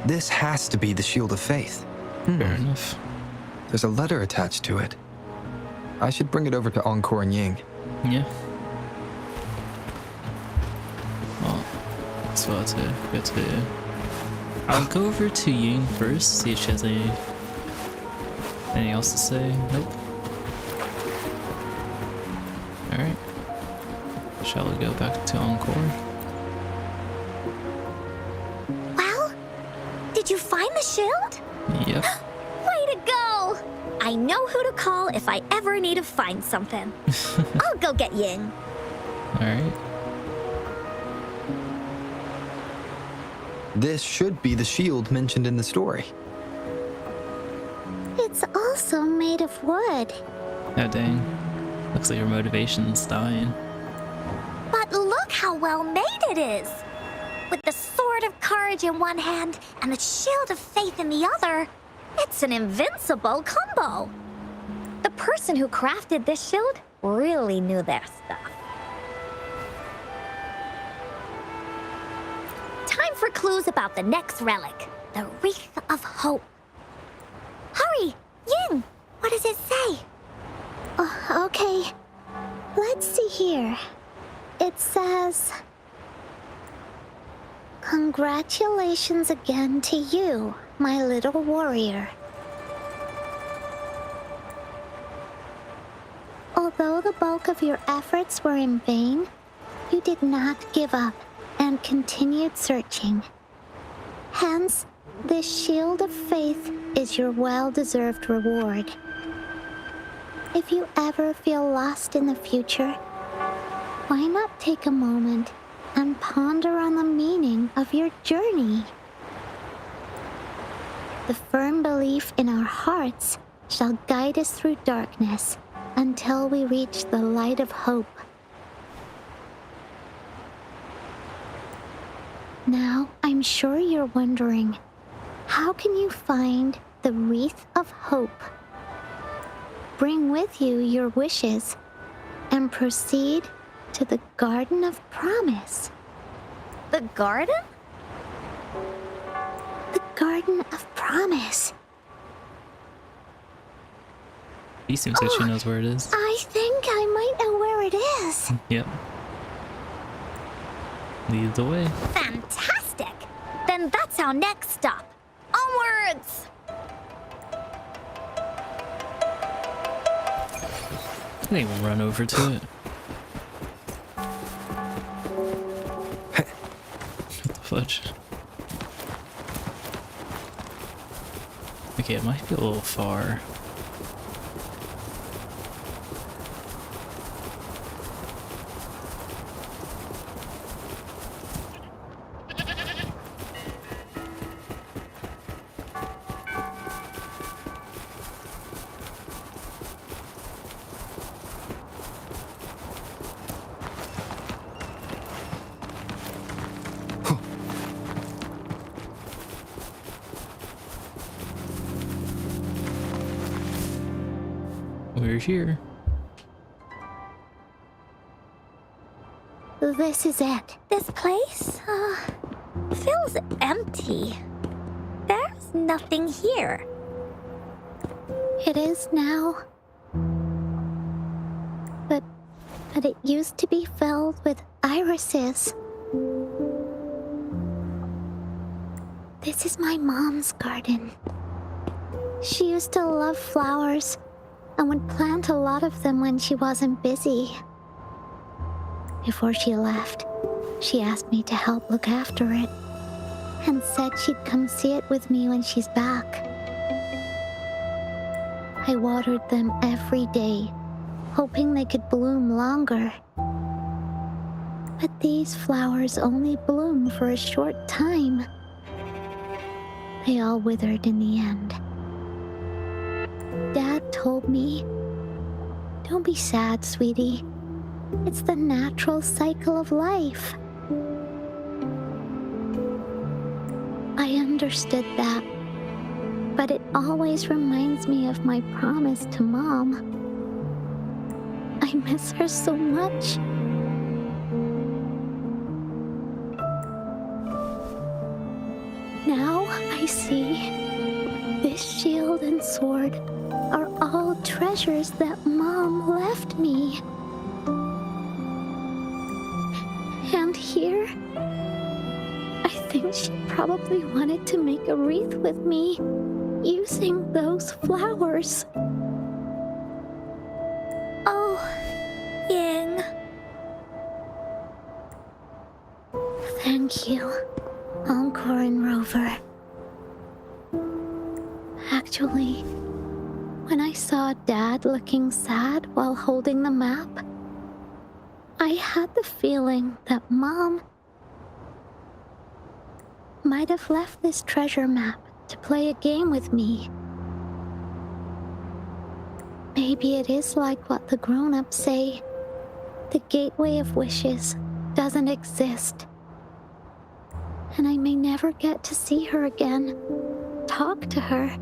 This has to be the Shield of Faith. Fair enough. There's a letter attached to it. I should bring it over to Encore and Ying. Yeah. Well, that's what to go to. I'll go over to Ying first, see if she has anything else to say. Nope. Alright. Shall we go back to Encore? Well, did you find the shield? Yep. Way to go! I know who to call if I ever need to find something. I'll go get Ying. Alright. This should be the shield mentioned in the story. It's also made of wood. Oh dang. Looks like your motivation's dying. But look how well made it is! With the sword of courage in one hand and the shield of faith in the other, it's an invincible combo. The person who crafted this shield really knew their stuff. Time for clues about the next relic, the Wreath of Hope. Hurry! Ying! What does it say? Okay. Let's see here. It says, "Congratulations again to you, my little warrior. Although the bulk of your efforts were in vain, you did not give up and continued searching. Hence, this shield of faith is your well-deserved reward. If you ever feel lost in the future, why not take a moment and ponder on the meaning of your journey? The firm belief in our hearts shall guide us through darkness until we reach the light of hope. Now, I'm sure you're wondering, how can you find the Wreath of Hope? Bring with you your wishes and proceed to the Garden of Promise. The garden? The Garden of Promise. He seems like she knows where it is. I think I might know where it is. Yep. Lead the way. Fantastic! Then that's our next stop. Onwards! I think we'll run over to it. What the fudge? Okay, it might be a little far. We're here. This is it. This place, feels empty. There's nothing here. It is now. But it used to be filled with irises. This is my mom's garden. She used to love flowers and would plant a lot of them when she wasn't busy. Before she left, she asked me to help look after it and said she'd come see it with me when she's back. I watered them every day, hoping they could bloom longer. But these flowers only bloom for a short time. They all withered in the end. Dad told me, "Don't be sad, sweetie. It's the natural cycle of life." I understood that. But it always reminds me of my promise to Mom. I miss her so much. Now I see this shield and sword are all treasures that Mom left me. And here, I think she probably wanted to make a wreath with me using those flowers. Oh, Ying. Thank you, Encore and Rover. Actually, when I saw Dad looking sad while holding the map, I had the feeling that Mom might have left this treasure map to play a game with me. Maybe it is like what the grown-ups say. The Gateway of Wishes doesn't exist. And I may never get to see her again, talk to her,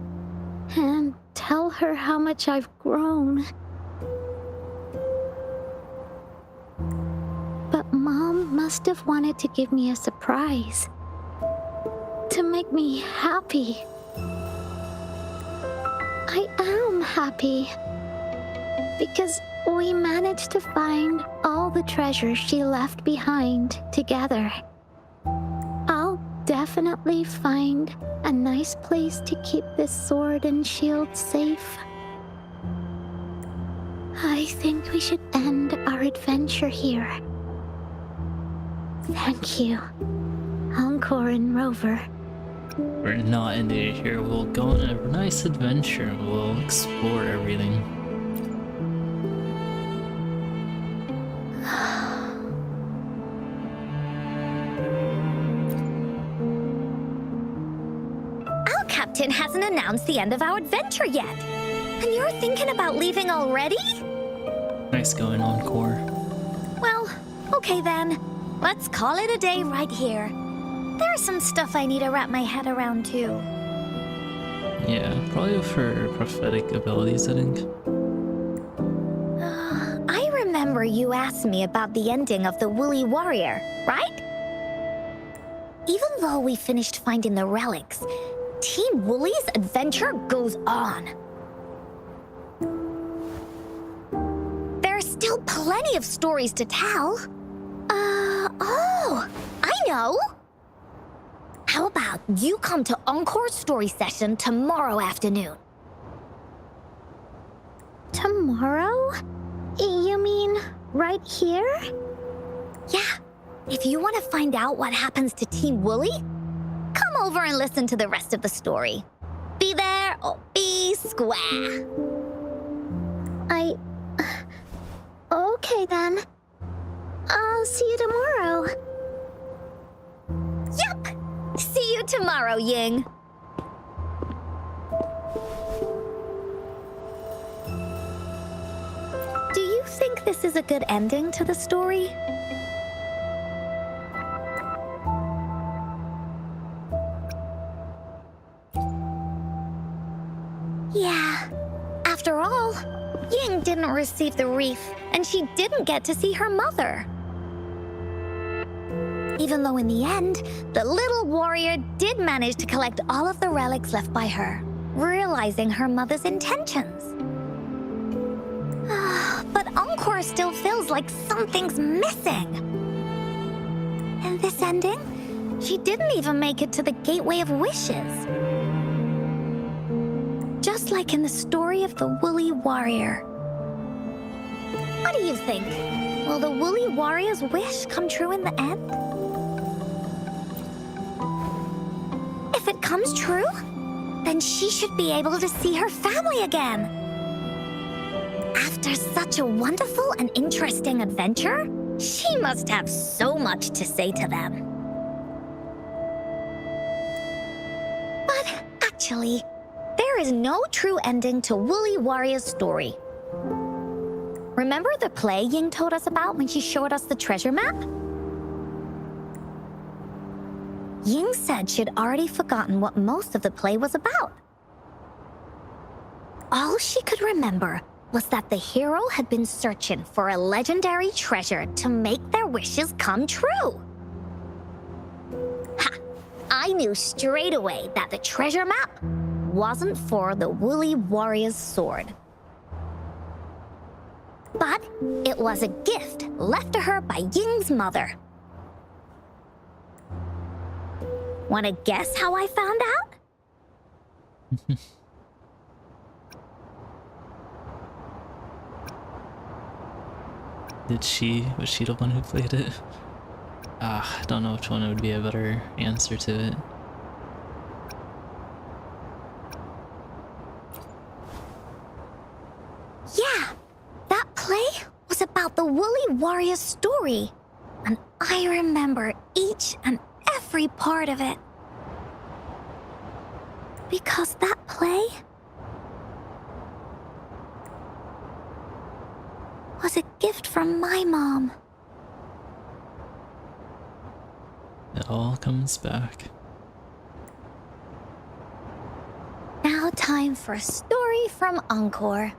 and tell her how much I've grown. But Mom must have wanted to give me a surprise. To make me happy. I am happy. Because we managed to find all the treasures she left behind together. I'll definitely find a nice place to keep this sword and shield safe. I think we should end our adventure here. Thank you, Encore and Rover. We're not ending it here. We'll go on a nice adventure and we'll explore everything. Our captain hasn't announced the end of our adventure yet. And you're thinking about leaving already? Nice going, Encore. Well, okay then. Let's call it a day right here. There's some stuff I need to wrap my head around too. Yeah, probably for prophetic abilities, I think. I remember you asked me about the ending of the Woolly Warrior, right? Even though we finished finding the relics, Team Woolly's adventure goes on. There's still plenty of stories to tell. Oh, I know! How about you come to Encore's story session tomorrow afternoon? Tomorrow? You mean right here? Yeah, if you want to find out what happens to Team Woolly, come over and listen to the rest of the story. Be there or be square. Okay then. I'll see you tomorrow. Yup! See you tomorrow, Ying. Do you think this is a good ending to the story? Yeah. After all, Ying didn't receive the wreath, and she didn't get to see her mother. Even though in the end, the little warrior did manage to collect all of the relics left by her, realizing her mother's intentions. But Encore still feels like something's missing. In this ending, she didn't even make it to the Gateway of Wishes. Just like in the story of the Woolly Warrior. What do you think? Will the Woolly Warrior's wish come true in the end? If it comes true, then she should be able to see her family again. After such a wonderful and interesting adventure, she must have so much to say to them. But actually, there is no true ending to Woolly Warrior's story. Remember the play Ying told us about when she showed us the treasure map? Ying said she'd already forgotten what most of the play was about. All she could remember was that the hero had been searching for a legendary treasure to make their wishes come true. Ha! I knew straight away that the treasure map wasn't for the woolly warrior's sword. But it was a gift left to her by Ying's mother. Wanna guess how I found out? Was she the one who played it? I don't know which one would be a better answer to it. Yeah, that play was about the woolly warrior's story, and I remember each and every part of it. Because that play was a gift from my mom. It all comes back. Now time for a story from Encore.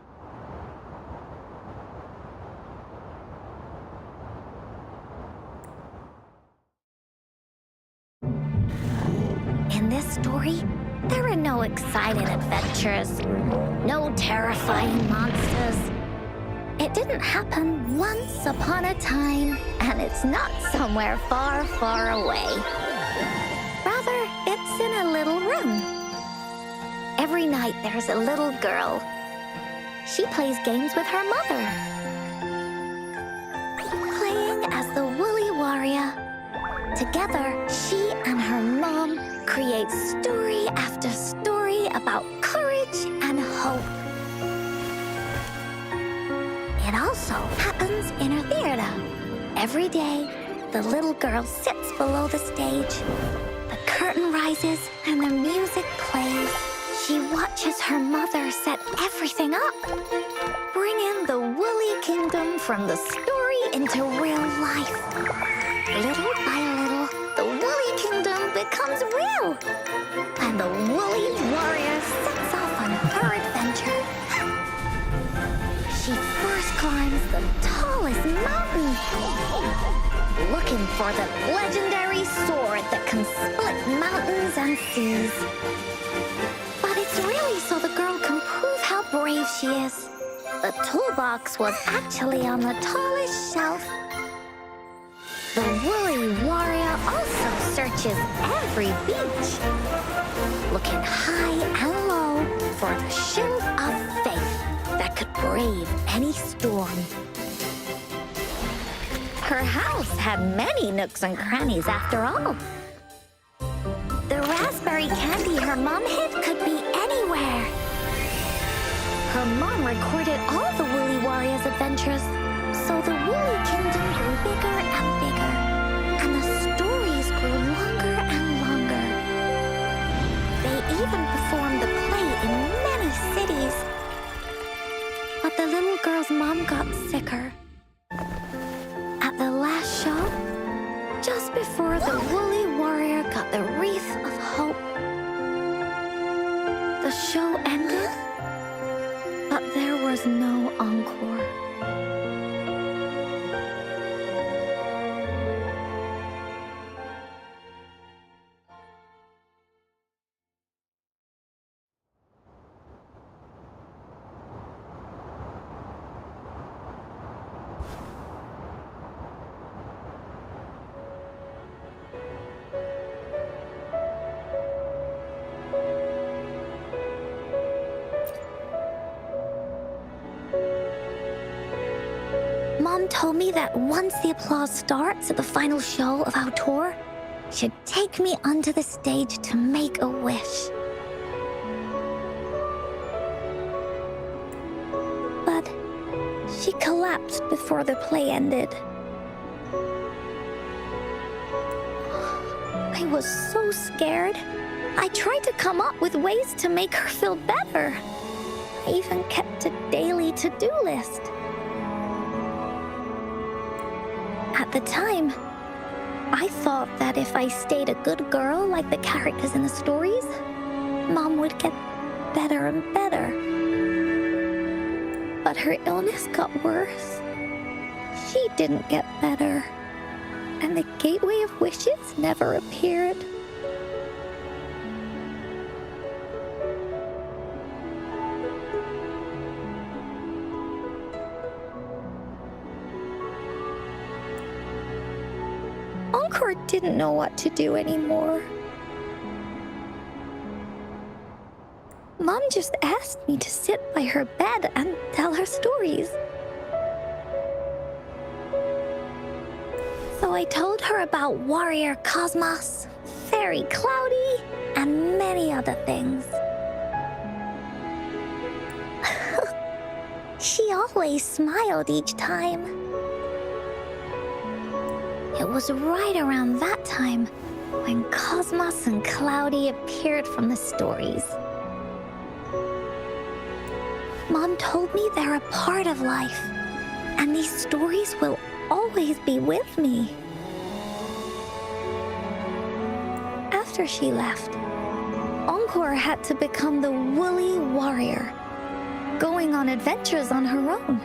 In this story, there are no exciting adventures, no terrifying monsters. It didn't happen once upon a time, and it's not somewhere far, far away. Rather, it's in a little room. Every night there's a little girl. She plays games with her mother. Playing as the woolly warrior. Together, she and her mom create story after story about courage and hope. It also happens in her theater. Every day, the little girl sits below the stage. The curtain rises and the music plays. She watches her mother set everything up, bringing the woolly kingdom from the story into real life. Little by little, the woolly kingdom becomes real, and the woolly warrior sets off on her adventure. She first climbs the tallest mountain, looking for the legendary sword that can split mountains and seas. But it's really so the girl can prove how brave she is. The toolbox was actually on the tallest shelf. The woolly warrior also searches every beach, looking high and low for the shield of faith that could brave any storm. Her house had many nooks and crannies after all. The raspberry candy her mom hid could be anywhere. Her mom recorded all the woolly warrior's adventures, so the woolly kingdom grew bigger and bigger, and the stories grew longer and longer. They even performed the play in many cities. But the little girl's mom got sicker. At the last show, just before the woolly warrior got the wreath of hope, the show ended, but there was no encore. Mom told me that once the applause starts at the final show of our tour, she'd take me onto the stage to make a wish. But she collapsed before the play ended. I was so scared. I tried to come up with ways to make her feel better. I even kept a daily to-do list. At the time, I thought that if I stayed a good girl like the characters in the stories, Mom would get better and better. But her illness got worse. She didn't get better. And the Gateway of Wishes never appeared. Encore didn't know what to do anymore. Mom just asked me to sit by her bed and tell her stories. So I told her about Warrior Cosmos, Fairy Cloudy, and many other things. She always smiled each time. It was right around that time when Cosmos and Cloudy appeared from the stories. Mom told me they're a part of life, and these stories will always be with me. After she left, Encore had to become the Woolly Warrior, going on adventures on her own.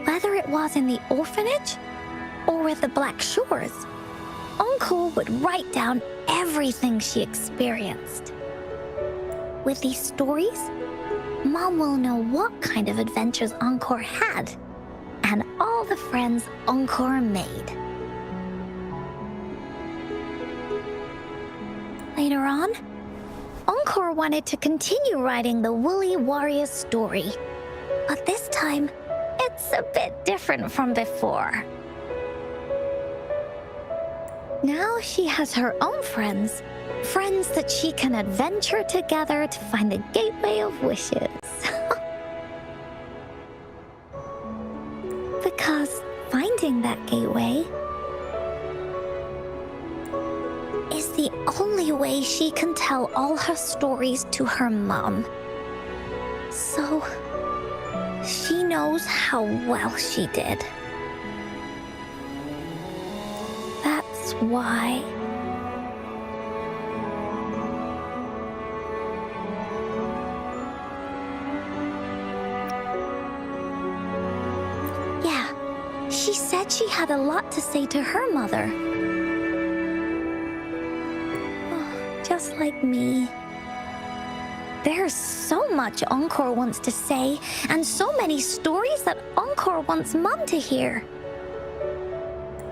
Whether it was in the orphanage or with the Black Shores, Encore would write down everything she experienced. With these stories, Mom will know what kind of adventures Encore had and all the friends Encore made. Later on, Encore wanted to continue writing the Woolly Warrior story, but this time, it's a bit different from before. Now she has her own friends that she can adventure together to find the Gateway of Wishes. Because finding that gateway is the only way she can tell all her stories to her mom. So she knows how well she did. That's why. Yeah, she said she had a lot to say to her mother. Oh, just like me. There's so much Encore wants to say, and so many stories that Encore wants Mom to hear.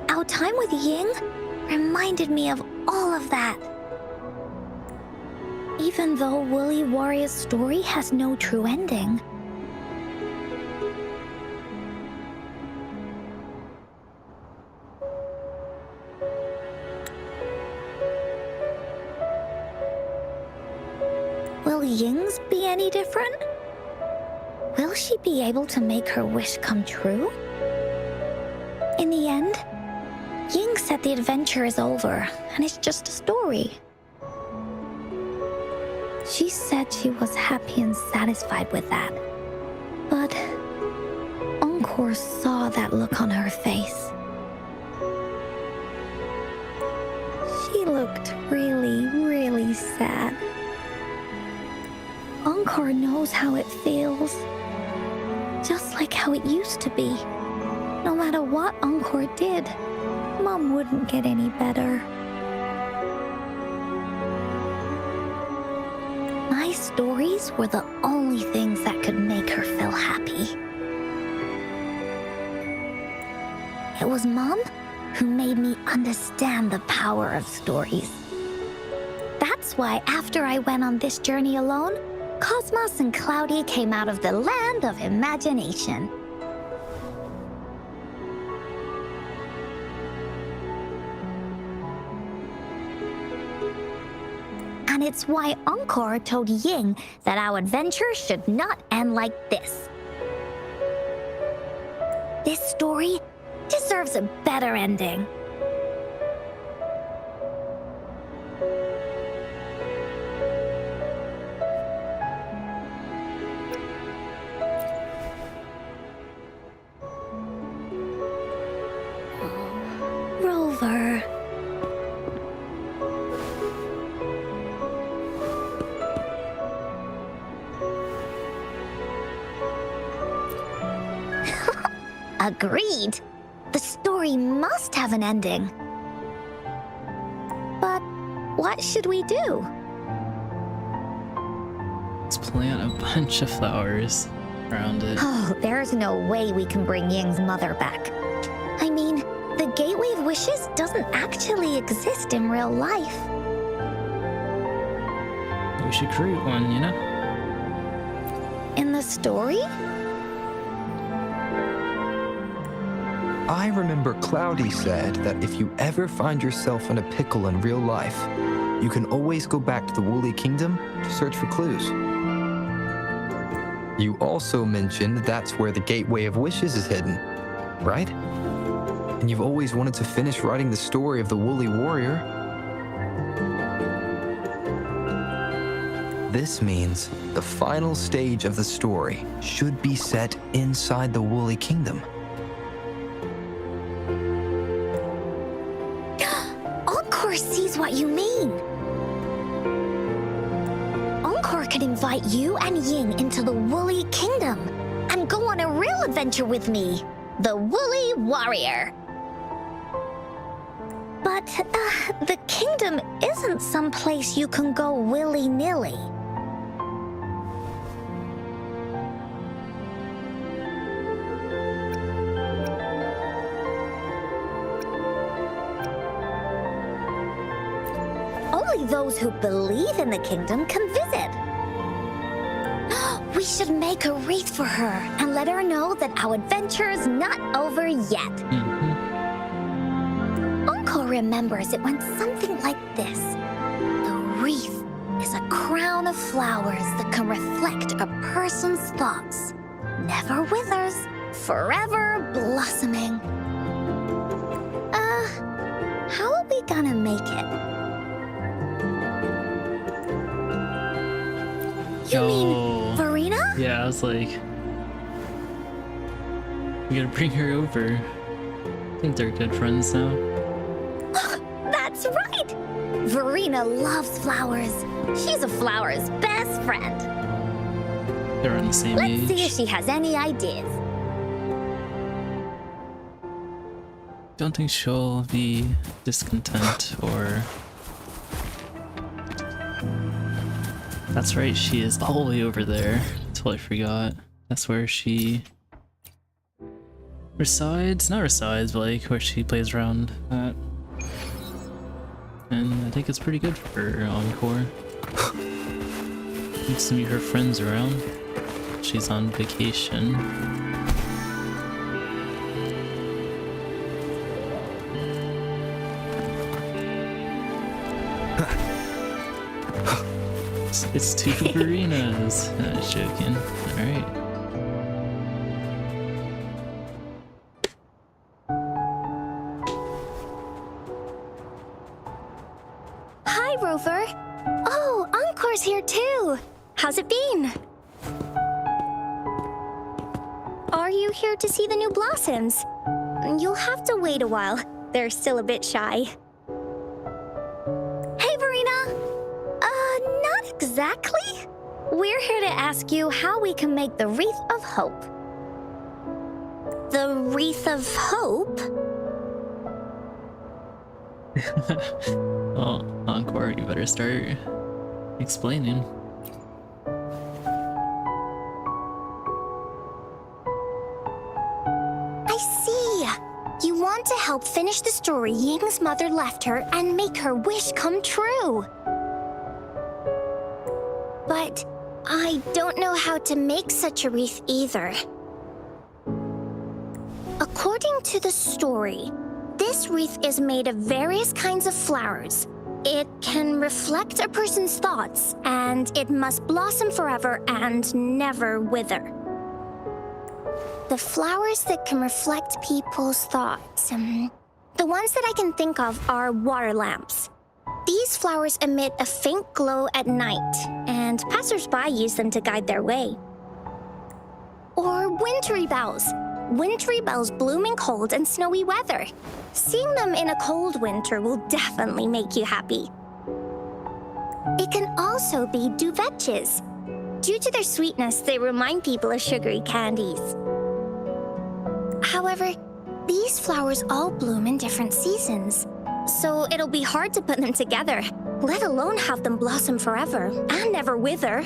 Our time with Ying reminded me of all of that. Even though Woolly Warrior's story has no true ending. Will Ying's be any different? Will she be able to make her wish come true? In the end, Ying said the adventure is over, and it's just a story. She said she was happy and satisfied with that. But Encore saw that look on her face. She looked really, really sad. Encore knows how it feels. Just like how it used to be. No matter what Encore did, Mom wouldn't get any better. My stories were the only things that could make her feel happy. It was Mom who made me understand the power of stories. That's why after I went on this journey alone, Cosmos and Cloudy came out of the land of imagination. And it's why Encore told Ying that our adventure should not end like this. This story deserves a better ending. Agreed. The story must have an ending. But what should we do? Let's plant a bunch of flowers around it. Oh, there's no way we can bring Ying's mother back. I mean, the Gateway of Wishes doesn't actually exist in real life. We should create one, you know? In the story? I remember Cloudy said that if you ever find yourself in a pickle in real life, you can always go back to the Woolly Kingdom to search for clues. You also mentioned that's where the Gateway of Wishes is hidden, right? And you've always wanted to finish writing the story of the Woolly Warrior. This means the final stage of the story should be set inside the Woolly Kingdom. Encore sees what you mean. Encore could invite you and Ying into the Woolly Kingdom and go on a real adventure with me, the Woolly Warrior. But the kingdom isn't someplace you can go willy-nilly. Only those who believe in the kingdom can visit. We should make a wreath for her and let her know that our adventure is not over yet. Encore remembers it went something like this. The wreath is a crown of flowers that can reflect a person's thoughts. Never withers, forever blossoming. How are we gonna make it? You mean Verena? Yeah, I was like, we gotta bring her over. I think they're good friends now. That's right! Verena loves flowers. She's a flower's best friend. They're on the same age. Let's see if she has any ideas. Don't think she'll be discontent or... That's right, she is all the way over there. Totally forgot. That's where she resides? Not resides, but like where she plays around at. And I think it's pretty good for her Encore. Needs to meet her friends around. She's on vacation. It's two Verenas. No, joking. Alright. Hi, Rover. Oh, Encore's here too. How's it been? Are you here to see the new blossoms? You'll have to wait a while. They're still a bit shy. Hey, Verena. Not exactly. We're here to ask you how we can make the Wreath of Hope. The Wreath of Hope? Well, Encore, you better start explaining. I see. You want to help finish the story Ying's mother left her and make her wish come true. But I don't know how to make such a wreath either. According to the story, this wreath is made of various kinds of flowers. It can reflect a person's thoughts, and it must blossom forever and never wither. The flowers that can reflect people's thoughts, the ones that I can think of are water lamps. These flowers emit a faint glow at night, and passers-by use them to guide their way. Or wintry bells. Wintry bells bloom in cold and snowy weather. Seeing them in a cold winter will definitely make you happy. It can also be duvetches. Due to their sweetness, they remind people of sugary candies. However, these flowers all bloom in different seasons, so it'll be hard to put them together, let alone have them blossom forever and never wither.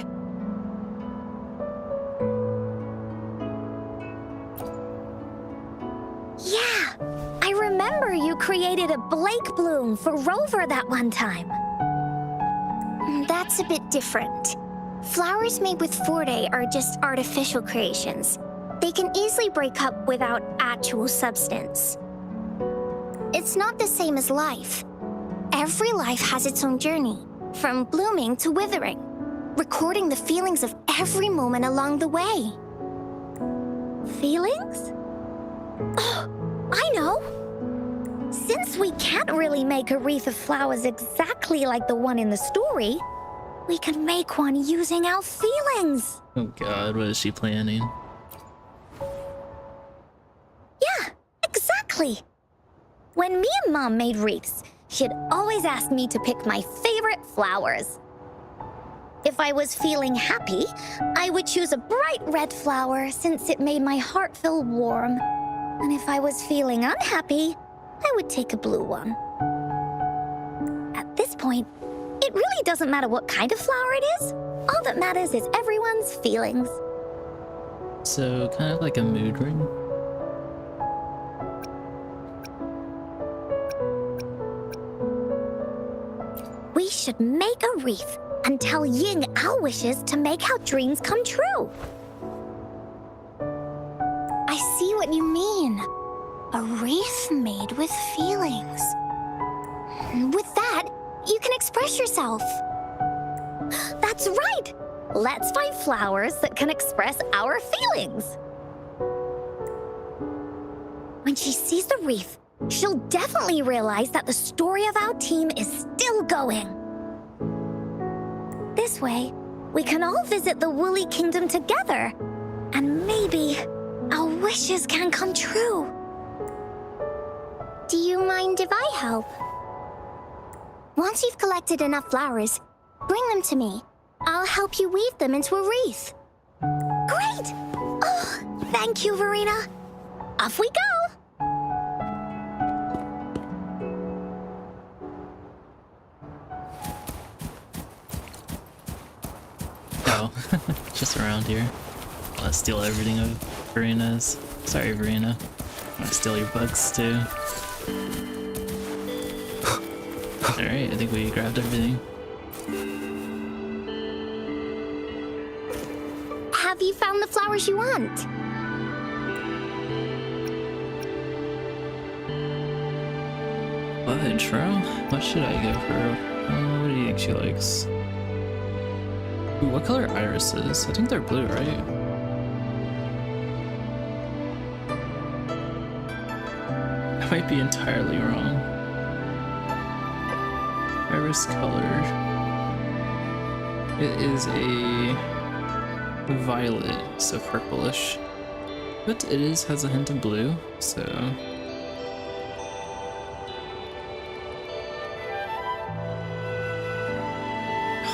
Yeah, I remember you created a Blake bloom for Rover that one time. That's a bit different. Flowers made with Forte are just artificial creations. They can easily break up without actual substance. It's not the same as life. Every life has its own journey, from blooming to withering, recording the feelings of every moment along the way. Feelings? Oh, I know! Since we can't really make a wreath of flowers exactly like the one in the story, we can make one using our feelings. Oh god, what is she planning? Yeah, exactly. When me and Mom made wreaths, she'd always ask me to pick my favorite flowers. If I was feeling happy, I would choose a bright red flower since it made my heart feel warm. And if I was feeling unhappy, I would take a blue one. At this point, it really doesn't matter what kind of flower it is. All that matters is everyone's feelings. So, kind of like a mood ring? We should make a wreath and tell Ying our wishes to make our dreams come true. I see what you mean. A wreath made with feelings. With that, you can express yourself. That's right! Let's find flowers that can express our feelings. When she sees the wreath, she'll definitely realize that the story of our team is still going. This way, we can all visit the Woolly Kingdom together, and maybe our wishes can come true. Do you mind if I help? Once you've collected enough flowers, bring them to me. I'll help you weave them into a wreath. Great! Oh, thank you, Verena. Off we go! Oh, just around here. I'll steal everything of Verena's. Sorry, Verena. I'm gonna steal your bugs too. Alright, I think we grabbed everything. Have you found the flowers you want? Fudge, bro. What should I give her? What do you think she likes? Ooh, what color are irises? I think they're blue, right? I might be entirely wrong. Iris color. It is a violet, so purplish. But it has a hint of blue, so...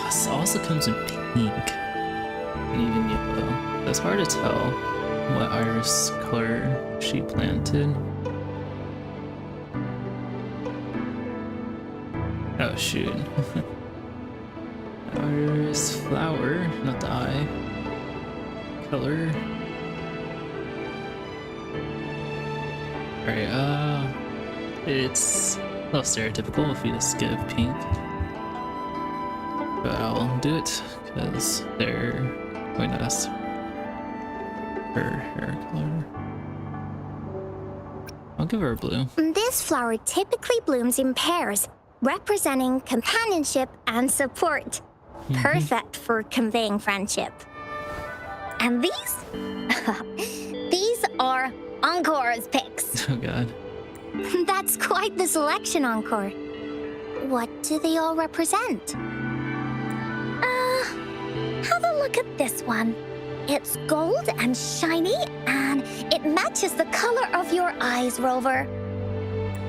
This also comes in pink and even yellow. So it's hard to tell what iris color she planted. Oh shoot. Iris flower, not the eye. Color. Alright, it's a little stereotypical if we just give pink. But I'll do it because they're going to ask her hair color. I'll give her a blue. This flower typically blooms in pairs, representing companionship and support. Perfect for conveying friendship. And these? These are Encore's picks. Oh god. That's quite the selection, Encore. What do they all represent? Have a look at this one. It's gold and shiny, and it matches the color of your eyes, Rover.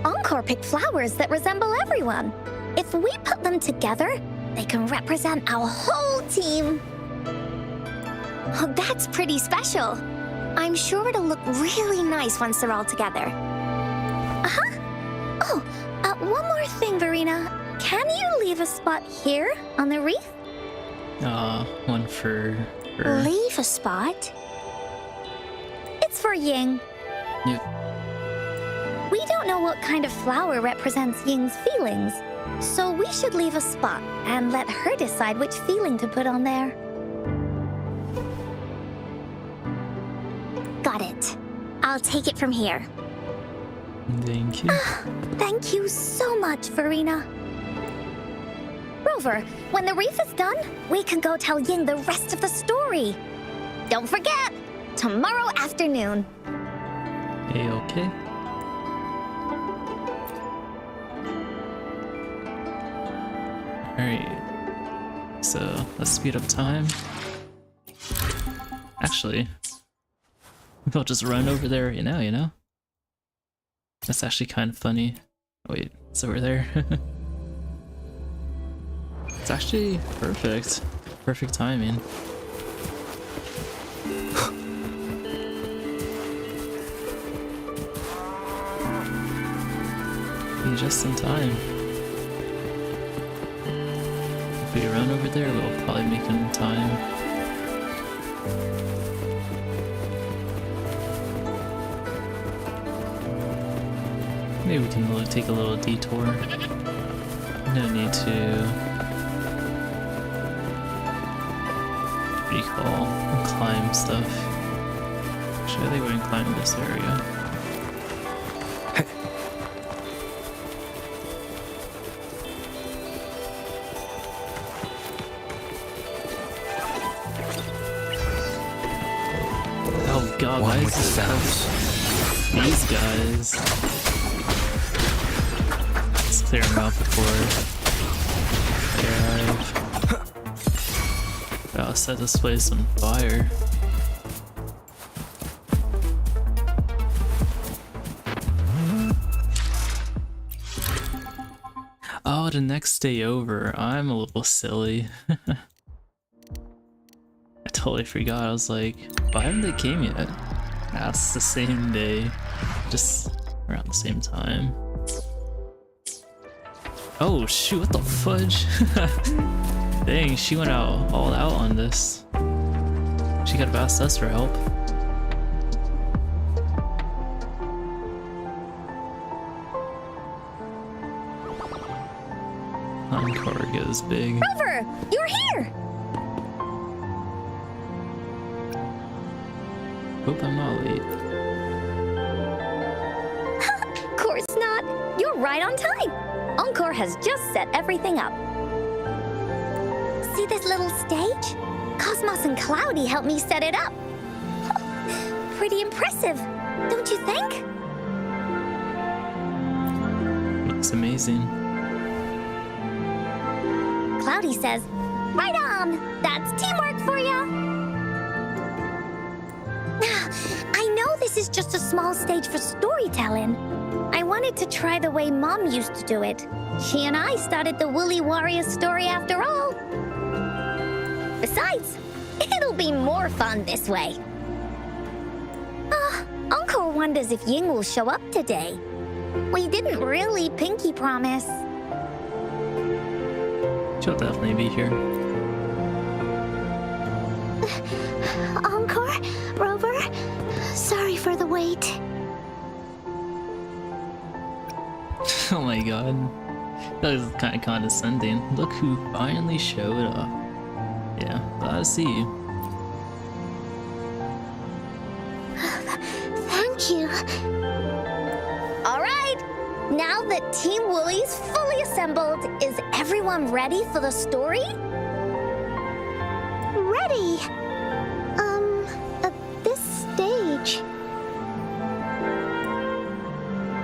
Encore picked flowers that resemble everyone. If we put them together, they can represent our whole team. Oh, that's pretty special. I'm sure it'll look really nice once they're all together. Uh-huh. Oh, one more thing, Verena. Can you leave a spot here on the wreath? One for her. Leave a spot? It's for Ying. Yep. We don't know what kind of flower represents Ying's feelings, so we should leave a spot and let her decide which feeling to put on there. Got it. I'll take it from here. Thank you. Thank you so much, Verena. Rover, when the wreath is done, we can go tell Ying the rest of the story. Don't forget, tomorrow afternoon. Hey, okay. Alright. So, let's speed up time. Actually, maybe I'll just run over there right now, you know? That's actually kind of funny. Oh, wait, it's over there. It's actually perfect. Perfect timing. Just in time. If we run over there, we'll probably make it in time. Maybe we can take a little detour. No need to... what do you call? Climb stuff. Actually, I think we can climb this area. Oh god, why is this house? These guys. Let's clear them out before they arrive. I'll set this place on fire. Oh, the next day over. I'm a little silly. I totally forgot. I was like, why haven't they came yet? That's the same day. Just around the same time. Oh shoot, what the fudge? Dang, she went all out on this. She could have asked us for help. Encore goes big. Rover, you're here! Hope I'm not late. Of course not. You're right on time. Encore has just set everything up. See this little stage? Cosmos and Cloudy helped me set it up. Pretty impressive, don't you think? Looks amazing. Cloudy says, right on! That's teamwork for ya! I know this is just a small stage for storytelling. I wanted to try the way Mom used to do it. She and I started the Woolly Warrior story after all. Besides, it'll be more fun this way. Encore wonders if Ying will show up today. We didn't really pinky promise. She'll definitely be here. Encore? Rover? Sorry for the wait. Oh my god. That was kind of condescending. Look who finally showed up. Yeah, glad to see you. Thank you. All right, now that Team Woolly's fully assembled, is everyone ready for the story? Ready. This stage.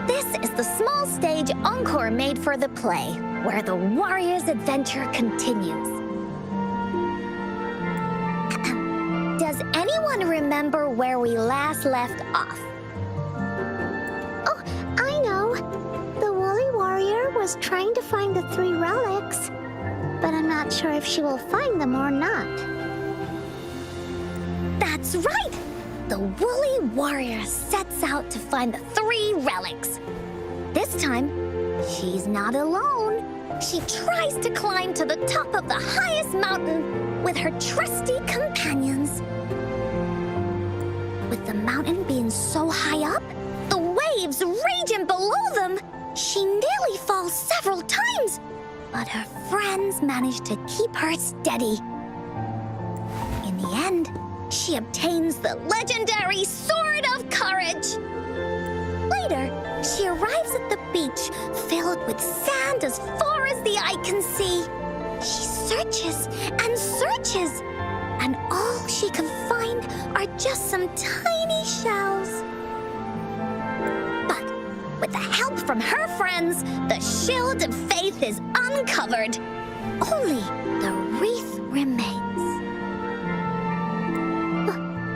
This is the small stage Encore made for the play, where the warrior's adventure continues. Does anyone remember where we last left off? Oh, I know. The Woolly Warrior was trying to find the 3 relics, but I'm not sure if she will find them or not. That's right! the Woolly Warrior sets out to find the 3 relics. This time, she's not alone. She tries to climb to the top of the highest mountain with her trusty companions. With the mountain being so high up, the waves raging below them, she nearly falls several times, but her friends manage to keep her steady. In the end, she obtains the legendary Sword of Courage. Later, she arrives at the beach filled with sand as far as the eye can see. She searches and searches, and all she can find are just some tiny shells. But with the help from her friends, the Shield of Faith is uncovered. Only the wreath remains.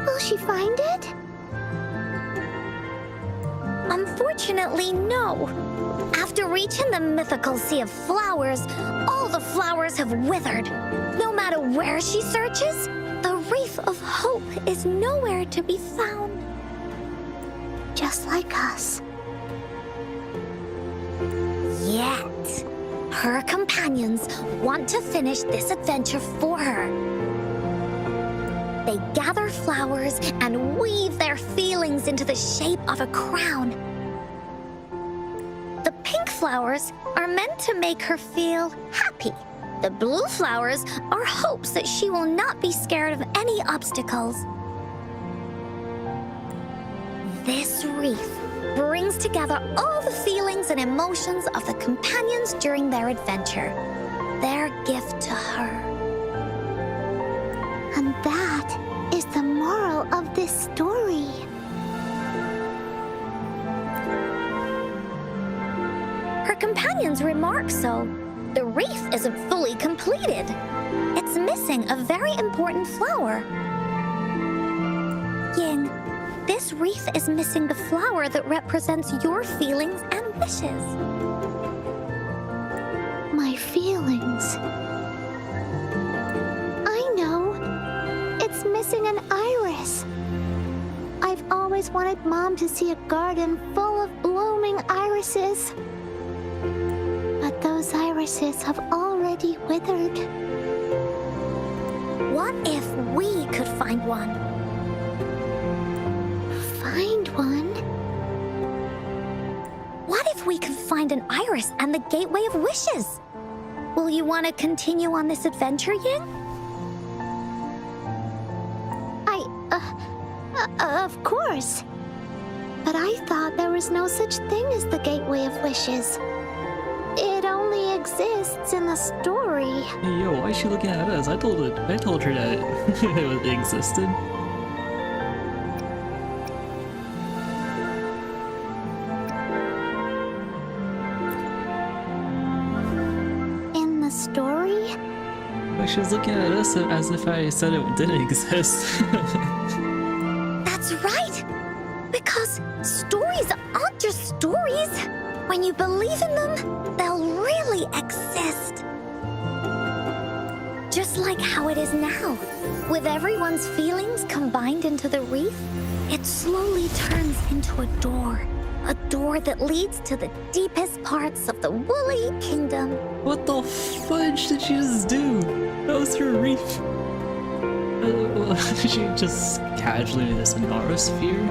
Will she find it? Unfortunately, no. After reaching the mythical Sea of Flowers, all the flowers have withered. No matter where she searches, the Wreath of Hope is nowhere to be found. Just like us. Yet, her companions want to finish this adventure for her. They gather flowers and weave their feelings into the shape of a crown. The pink flowers are meant to make her feel happy. The blue flowers are hopes that she will not be scared of any obstacles. This wreath brings together all the feelings and emotions of the companions during their adventure. Their gift to her. And that is the moral of this story. Her companions remark so. The wreath isn't fully completed. It's missing a very important flower. Ying, this wreath is missing the flower that represents your feelings and wishes. My feelings. I know. It's missing an iris. I've always wanted Mom to see a garden full of blooming irises. But those irises have already withered. What if we could find one? Find one? What if we could find an iris and the Gateway of Wishes? Will you want to continue on this adventure, Ying? Of course. But I thought there was no such thing as the Gateway of Wishes. It only exists in the story. Hey, yo, why is she looking at us? I told her that it existed. In the story? Like she was looking at us as if I said it didn't exist. That's right! Because stories aren't just stories. When you believe in them, they'll really exist. Just like how it is now. With everyone's feelings combined into the wreath, it slowly turns into a door. A door that leads to the deepest parts of the Woolly Kingdom. What the fudge did she just do? That was her wreath. She just casually made this Narosphere?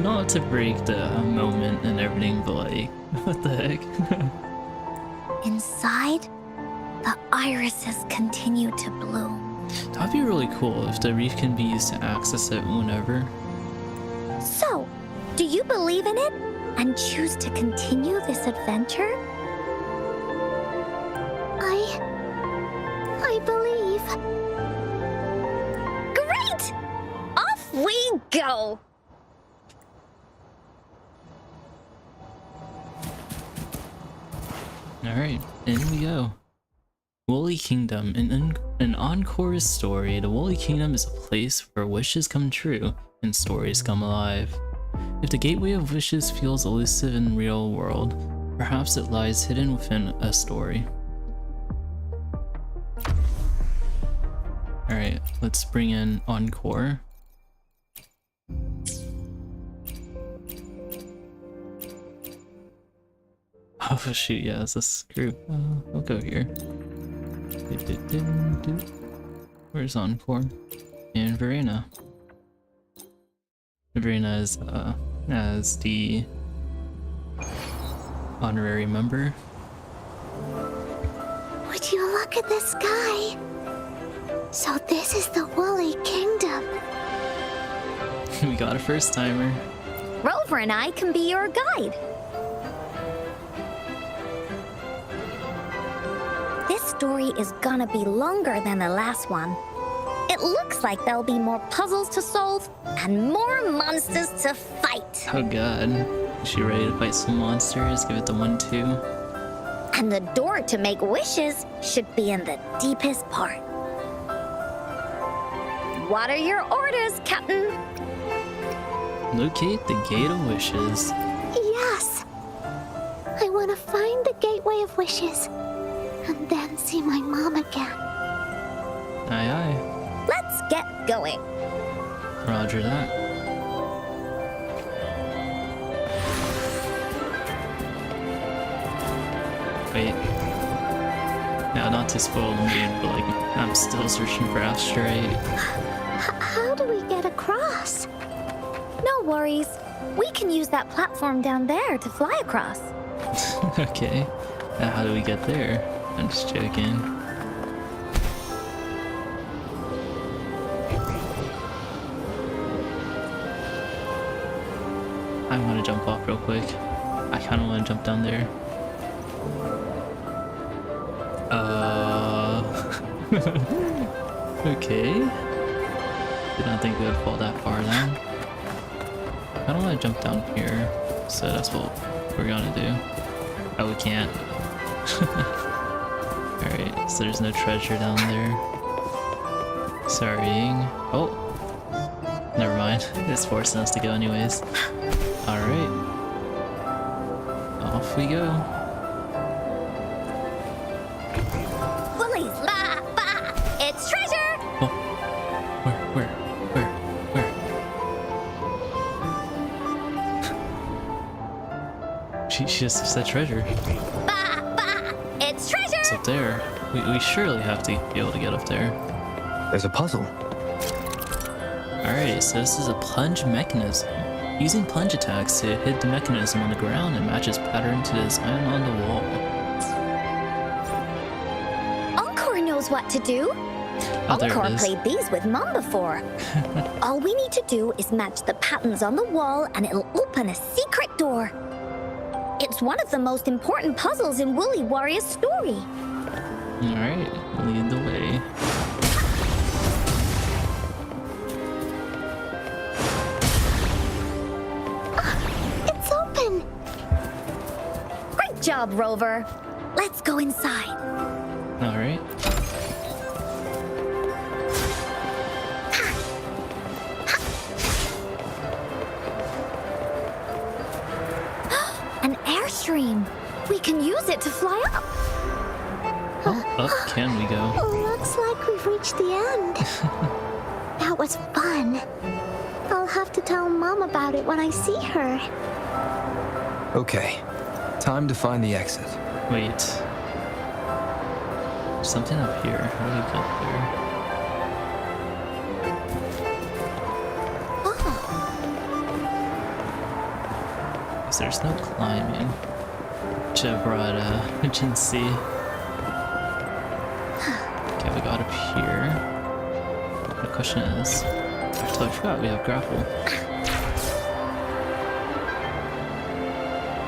Not to break the moment and everything, but like, what the heck? Inside, the irises continue to bloom. That'd be really cool if the reef can be used to access it whenever. So, do you believe in it and choose to continue this adventure? I believe. Great! Off we go! Alright, in we go. Woolly Kingdom. In Encore's story, the Woolly Kingdom is a place where wishes come true and stories come alive. If the Gateway of Wishes feels elusive in real world, perhaps it lies hidden within a story. Alright, let's bring in Encore. Oh shoot, yeah, it's a screw. We'll go here. Where's Encore? And Verena. Verena is as the honorary member. Would you look at this guy? So this is the Woolly Kingdom. We got a first timer. Rover and I can be your guide. This story is gonna be longer than the last one. It looks like there'll be more puzzles to solve and more monsters to fight. Oh god. Is she ready to fight some monsters? Give it the 1-2. And the door to make wishes should be in the deepest part. What are your orders, Captain? Locate the Gate of Wishes. Yes. I want to find the Gateway of Wishes and then see my mom again. Aye aye. Let's get going. Roger that. Wait. Now, not to spoil the mood, but like, I'm still searching for asteroid. How do we get across? No worries. We can use that platform down there to fly across. Okay. Now, how do we get there? I'm just joking. I want to jump off real quick. I kind of want to jump down there. Okay. Did not think we would fall that far down. I don't want to jump down here, so that's what we're gonna do. Oh, we can't. Alright, so there's no treasure down there. Sorry. Oh! Never mind. It's forcing us to go anyways. Alright. Off we go. Woolies, ba, ba! It's treasure! Oh. Where? She just said treasure. Ba, ba! It's treasure! It's up there. We surely have to be able to get up there. There's a puzzle. Alright, so this is a plunge mechanism. Using plunge attacks to hit the mechanism on the ground and matches pattern to the design on the wall. Encore knows what to do. Oh, there Encore it is. played these with Mom before. All we need to do is match the patterns on the wall and it'll open a secret door. It's one of the most important puzzles in Woolly Warrior's story. Alright, lead the way. It's open. Great job, Rover. Let's go inside. Alright. An airstream. We can use it to fly up. Oh, up can we go? Looks like we've reached the end. That was fun. I'll have to tell Mom about it when I see her. Okay, time to find the exit. Wait. Something up here. How do we get there? Oh, 'Cause there's no climbing. Should have brought agency. Okay, we got up here. The question is, I totally forgot we have grapple.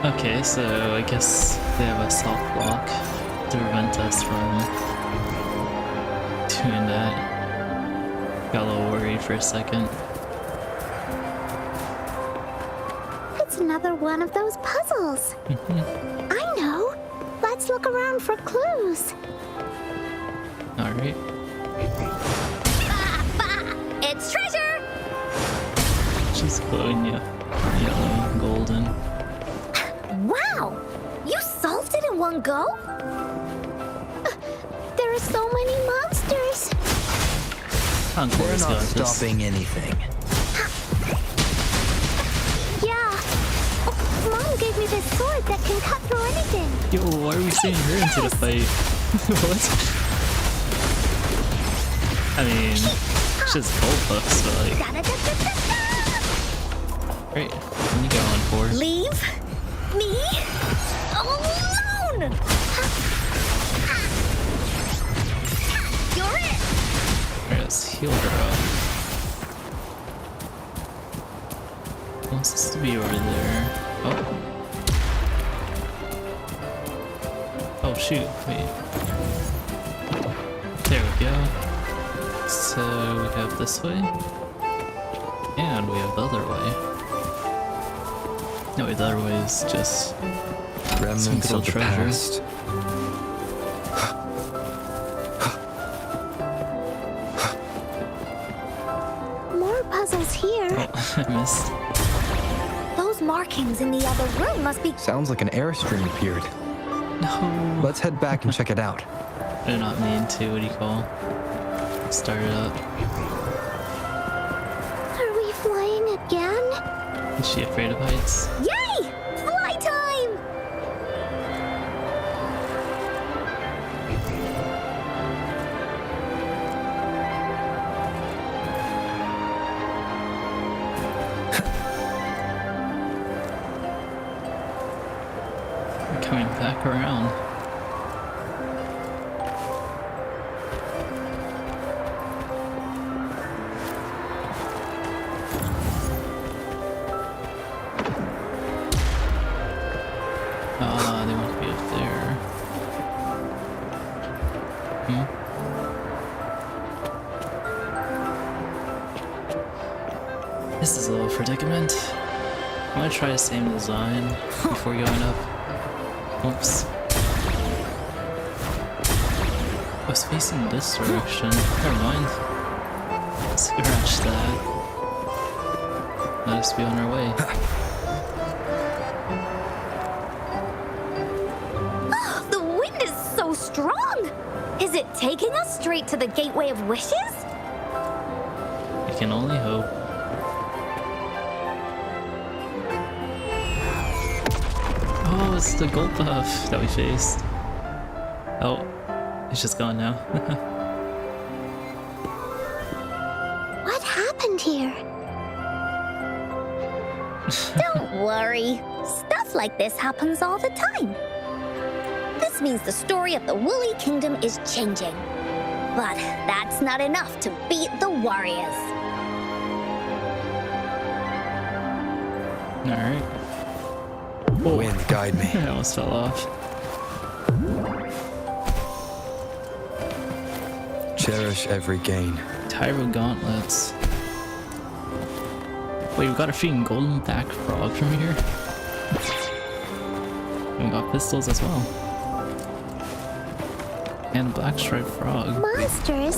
Okay, so I guess they have a soft block to prevent us from doing that. Got a little worried for a second. it's another one of those puzzles. I know. Let's look around for clues. Alright. Ba, ba! It's treasure! She's glowing yellow and golden. Wow! You solved it in one go? There are so many monsters. Encore We're is not got this. stopping anything. Yeah. Oh, Mom gave me this sword that can cut through anything. Yo, why are we sending her into the fight? What? I mean, it's just Goldbuffs, but like... Great, when you go on board. Leave me alone! You're it! Alright, let's heal her up. Wants us to be over there. Oh. Oh shoot, wait. There we go. So we have this way. And we have the other way. No, the other way is just Remnants of the treasure. past. More puzzles here. Oh, I missed. Those markings in the other room must be... Sounds like an airstream appeared. No. Let's head back and check it out. I did not mean to, what do you call? Start it up. Are we flying again? Is she afraid of heights? Yay! Fly time! We're coming back around. Ah, they want to be up there. This is a little predicament. I'm gonna try the same design before going up. Oops. I was facing this direction. Never mind. Scratch that. Let us be on our way. The wind is so strong! Is it taking us straight to the Gateway of Wishes? I can only hope. Oh, it's the gold buff that we faced. Oh, it's just gone now. What happened here? Don't worry. Stuff like this happens all the time. This means the story of the Woolly Kingdom is changing. But that's not enough to beat the warriors. Alright. Wind, guide me. I almost fell off. Cherish every gain. Tyro gauntlets. Wait, we got a freaking golden back frog from here. And we got pistols as well. And a black striped frog. Monsters?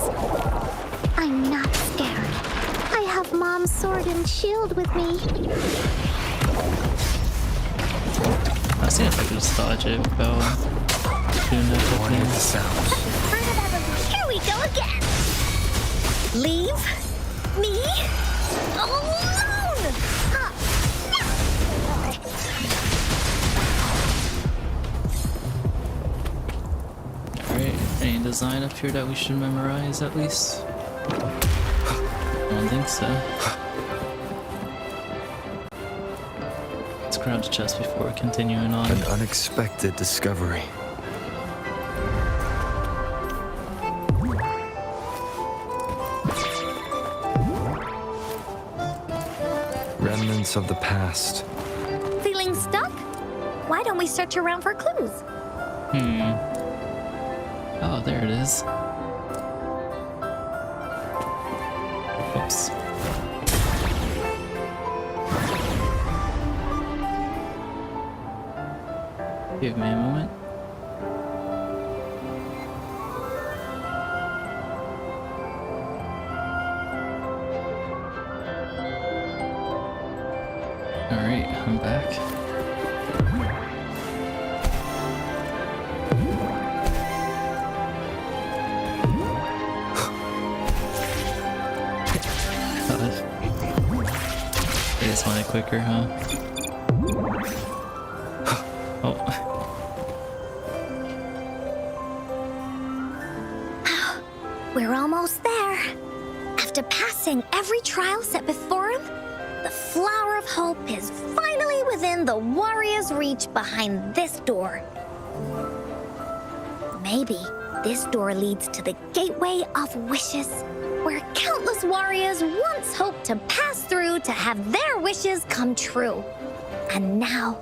I'm not scared. I have Mom's sword and shield with me. I was seeing if I could just dodge it without doing that whole Warning the thing. sounds. Here we go again. Leave me alone! Alright, any design up here that we should memorize at least? I don't think so. Let's grab the chest before continuing on. An unexpected discovery. Remnants of the past. Feeling stuck? Why don't we search around for clues? Oh, there it is. Oops. Give me a moment. Alright, I'm back. I just want it quicker, huh? Oh. We're almost there. After passing every trial set before him, the Flower of Hope is finally within the warrior's reach behind this door. Maybe this door leads to the Gateway of Wishes, where countless warriors once hoped to pass through to have their wishes come true. And now,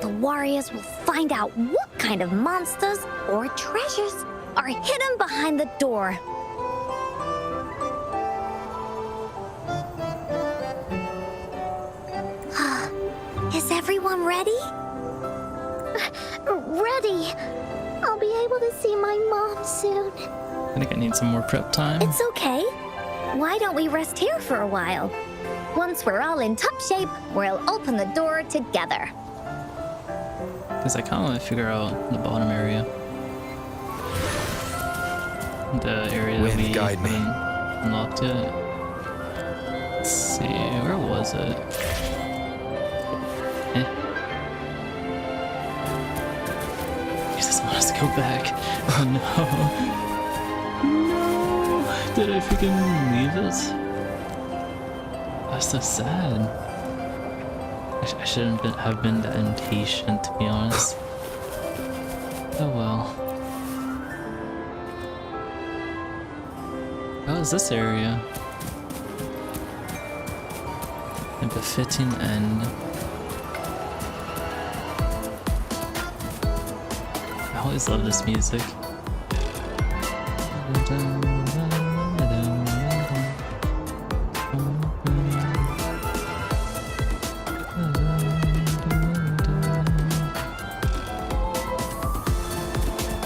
the warriors will find out what kind of monsters or treasures are hidden behind the door. Is everyone ready? Ready. I'll be able to see my mom soon. I think I need some more prep time. It's okay. Why don't we rest here for a while? Once we're all in top shape, we'll open the door together. Because I kind of want to figure out the bottom area. The area that Wind, we guide me. haven't unlocked yet. Let's see, where was it? He doesn't want us to go back. Oh no. No! Did I freaking leave it? That's so sad. I shouldn't have been that impatient, to be honest. Oh well. How is this area? A befitting end. I always love this music.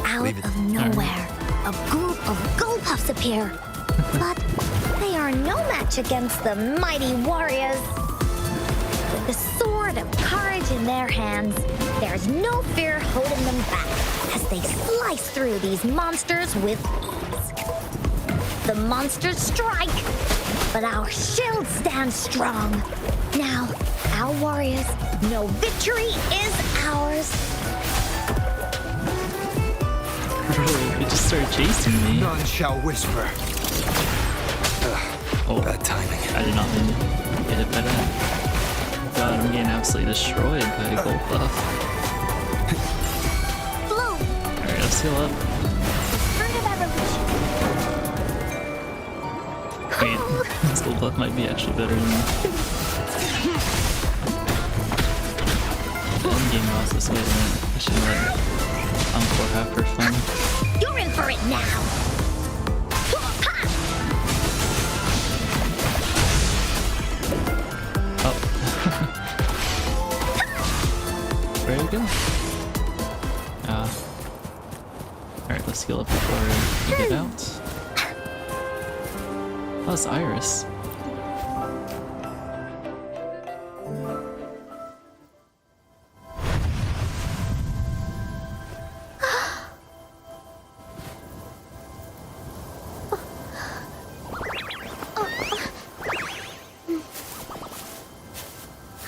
Out of nowhere, a group of Gullpuffs appear. But they are no match against the mighty warriors. With the sword of courage in their hands, there's no fear holding them back as they slice through these monsters with ease. The monsters strike, but our shield stands strong. Now, our warriors know victory is ours. It just started chasing me. None shall whisper. Oh, Bad timing. I did not mean to get hit by that. God, I'm getting absolutely destroyed by a gold buff. Blow, Alright, let's heal up. Bird of Evolution. Wait, this gold buff might be actually better than the end game boss this way. I should let Encore have her fun. You're in for it now. Oh. Where'd it go? Alright, let's heal up before we get out. Oh, it's Iris.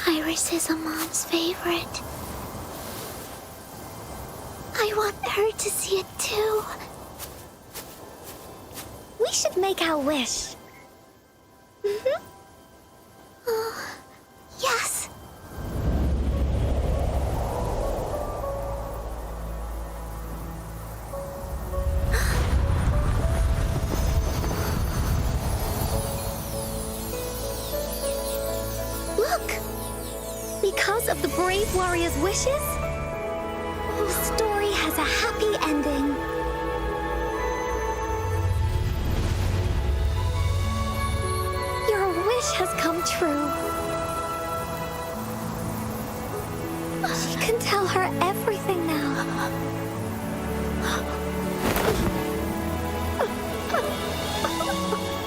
Iris is a mom's favorite. I want her to see it too. We should make our wish. Yes. Look! Because of the brave warrior's wishes, the story has a happy ending. Your wish has come true. She can tell her everything now.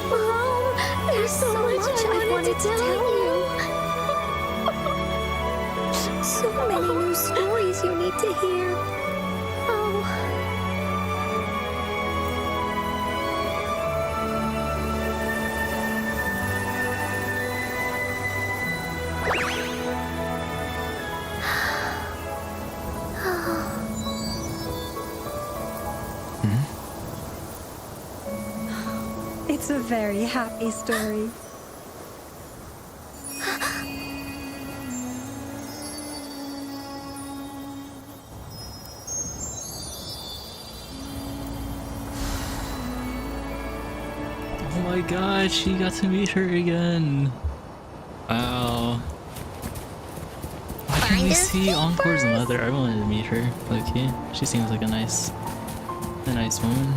Mom, there's so much I wanted to tell you. So many new stories you need to hear. Oh. It's a very happy story. Oh my god, she got to meet her again. Wow. Why can't we see Encore's mother? I wanted to meet her. Okay, she seems like a nice woman.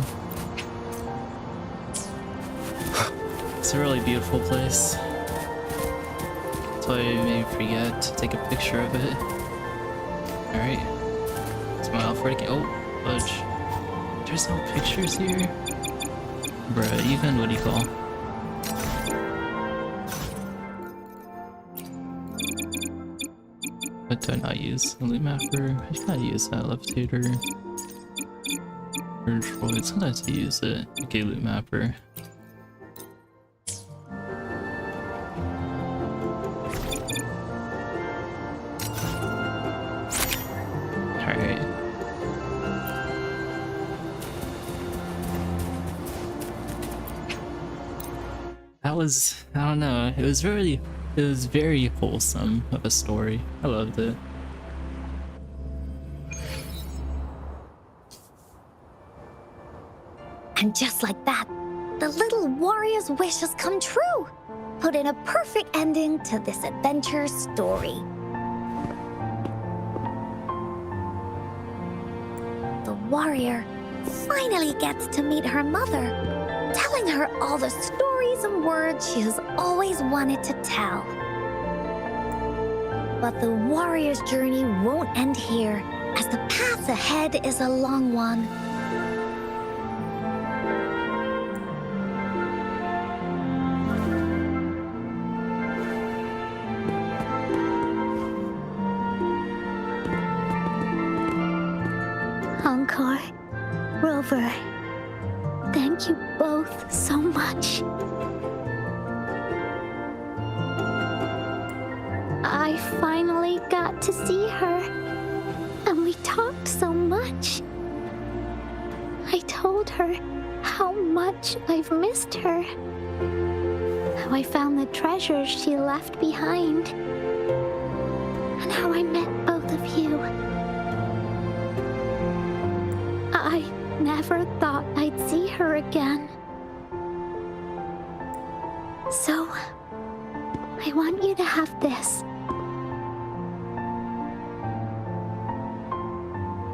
It's a really beautiful place. That's why I made me forget to take a picture of it. Alright. Smile for it. Oh, fudge. There's no pictures here? Bruh, even what do you call? What do I not use? A loot mapper? I should not use that. Levitator. Or droid. Sometimes I use it. Okay, loot mapper. Alright. That was, I don't know, it was very wholesome of a story. I loved it. And just like that, the little warrior's wish has come true. Put in a perfect ending to this adventure story. The warrior finally gets to meet her mother, telling her all the stories and words she has always wanted to tell. But the warrior's journey won't end here, as the path ahead is a long one. Encore, Rover, thank you both so much. I finally got to see her, and we talked so much. I told her how much I've missed her, how I found the treasures she left behind, and how I met both of you. I never thought I'd see her again. So, I want you to have this.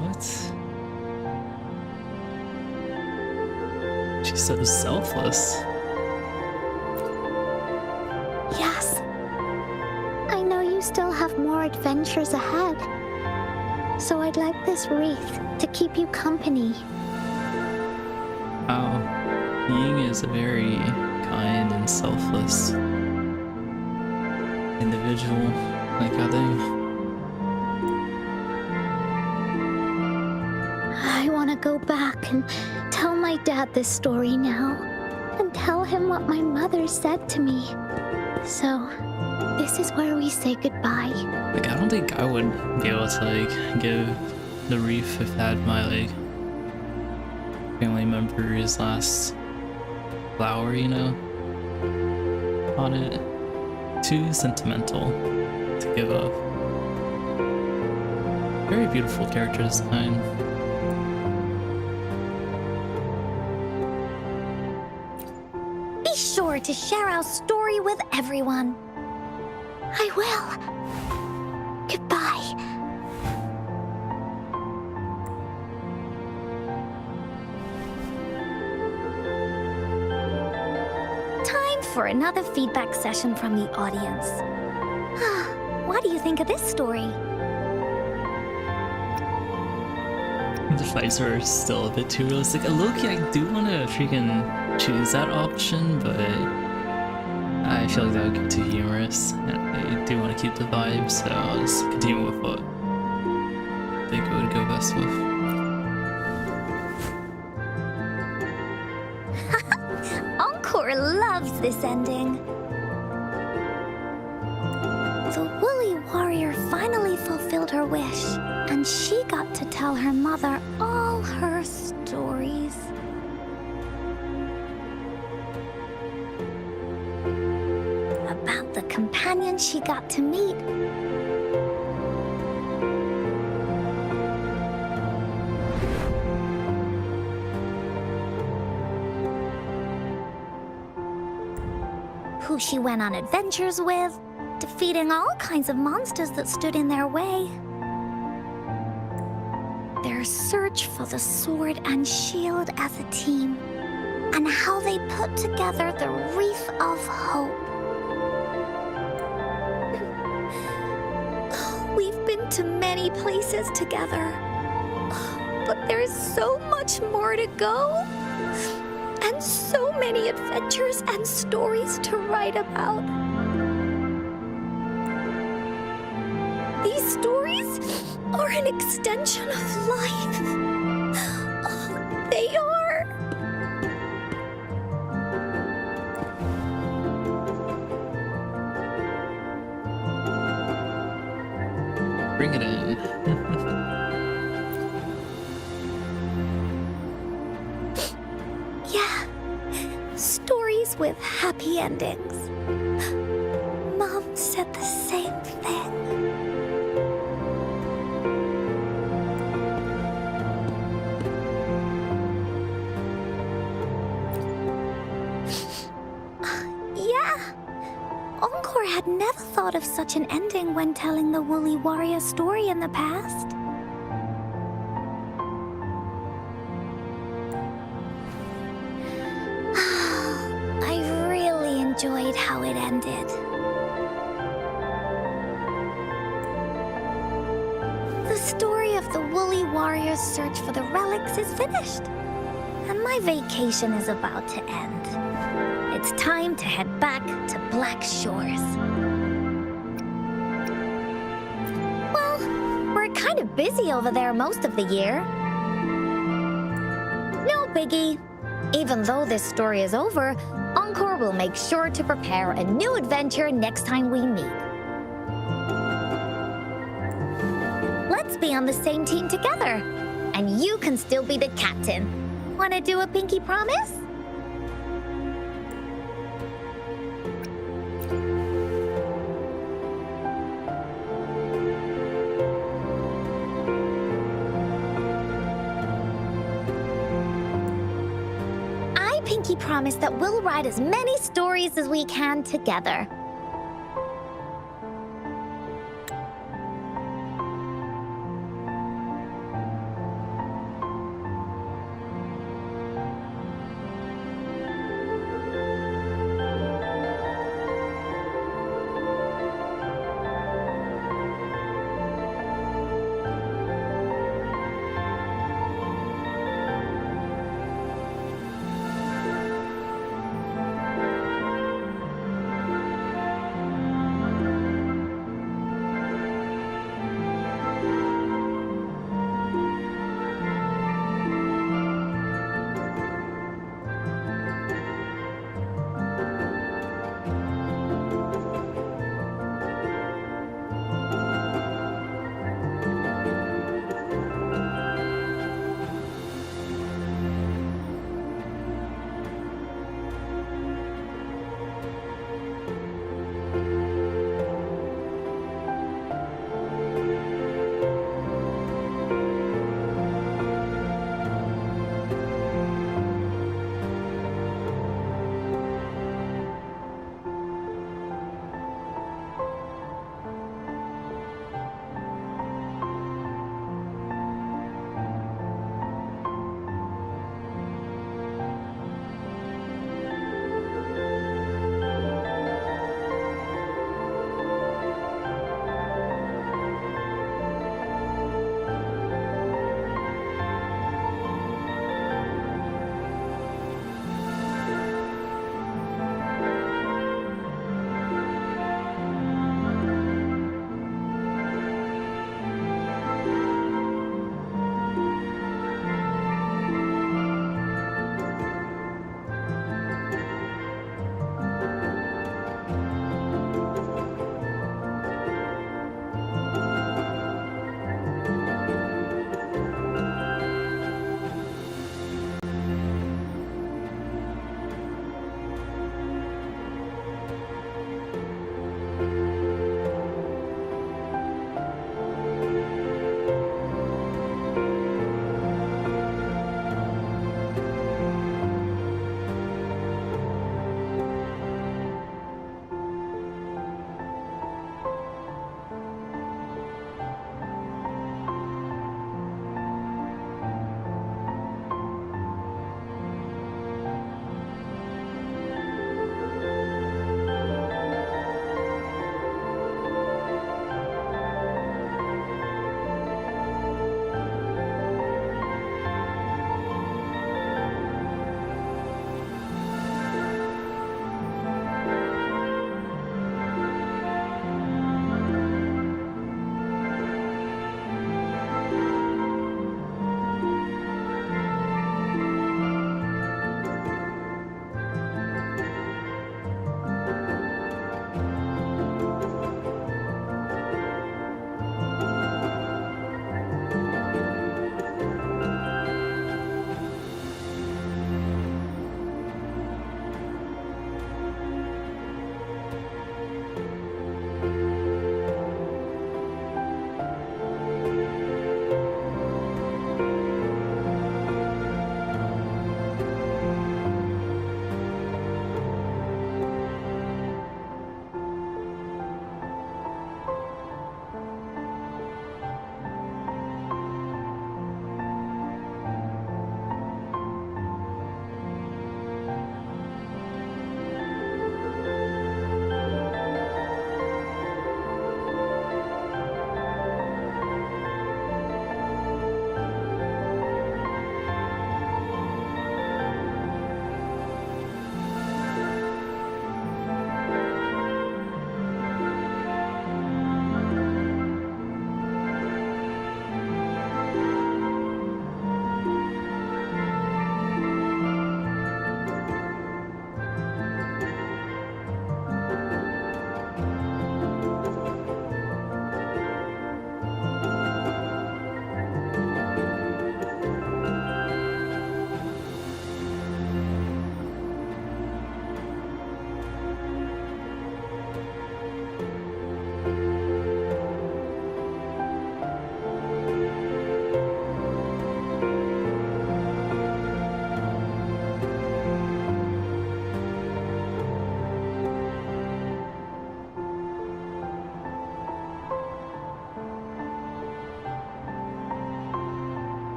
What? She's so selfless. Yes. I know you still have more adventures ahead. So I'd like this wreath to keep you company. Wow. Ying is a very kind and selfless individual. Like how they... I want to go back and tell my dad this story now, and tell him what my mother said to me. So, this is where we say goodbye. Like, I don't think I would be able to, like, give the wreath if I had my, like, family member's last flower, you know, on it. Too sentimental to give up. Very beautiful character design. Be sure to share our story with everyone. I will. Goodbye. Time for another feedback session from the audience. What do you think of this story? The fights are still a bit too realistic. Low-key, I do want to freaking choose that option, but I feel like that would get too humorous. And I do want to keep the vibe, so I'll just continue with what I think it would go best with. Encore loves this ending. The woolly warrior finally fulfilled her wish, and she got to tell her mother all her stories. women she got to meet. Who she went on adventures with, defeating all kinds of monsters that stood in their way. Their search for the sword and shield as a team, and how they put together the wreath of hope. We've been to many places together, but there's so much more to go, and so many adventures and stories to write about. These stories are an extension of life. They are. Bring it in. Yeah, stories with happy endings. Mom said the same thing. Yeah, Encore had never thought of such an ending when telling the Woolly Warrior story in the past. I really enjoyed how it ended. The story of the Woolly Warrior's search for the relics is finished, and my vacation is about to end. It's time to head back to Black Shores. Well, we're kind of busy over there most of the year. No biggie. Even though this story is over, Encore will make sure to prepare a new adventure next time we meet. Let's be on the same team together, and you can still be the captain. Wanna do a pinky promise? I pinky promise that we'll write as many stories as we can together.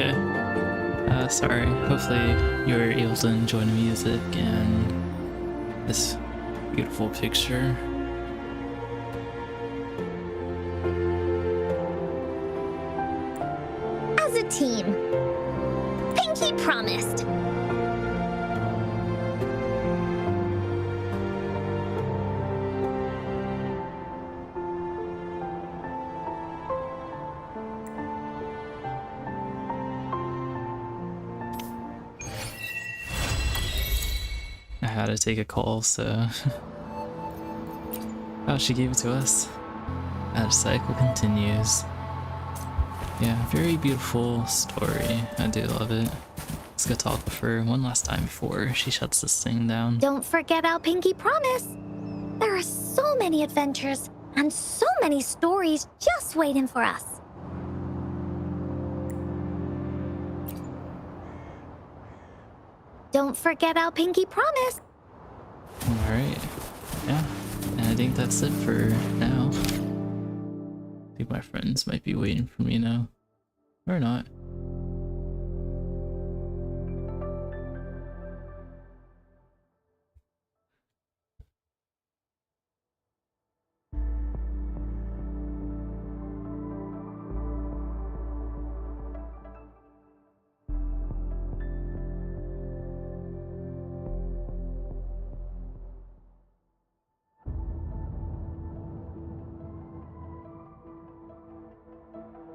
okay. Sorry. Hopefully you were able to enjoy the music and this beautiful picture. As a team, Pinky promised. I had to take a call, so... Oh, she gave it to us. That cycle continues. Yeah, very beautiful story. I do love it. Let's go talk with her one last time before she shuts this thing down. Don't forget our Pinky promise. There are so many adventures and so many stories just waiting for us. Don't forget our Pinky promise. Alright. Yeah. And I think that's it for now. I think my friends might be waiting for me now. Or not.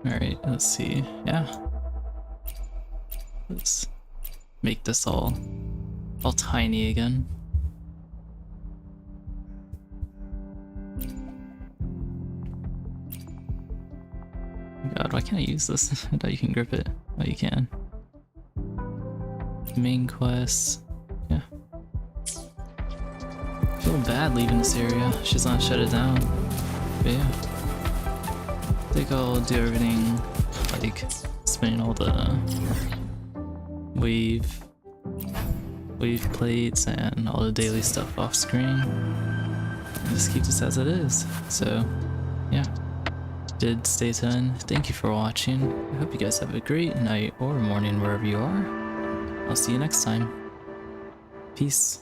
Alright, let's see. Yeah. Let's make this all tiny again. God, why can't I use this? I thought you can grip it. Oh, you can. Main quests. Yeah. Feel bad leaving this area. She's not shut it down. But yeah. I think I'll do everything, like spinning all the wave plates and all the daily stuff off screen. And just keep this as it is. So, yeah. Did stay tuned. Thank you for watching. I hope you guys have a great night or morning wherever you are. I'll see you next time. Peace.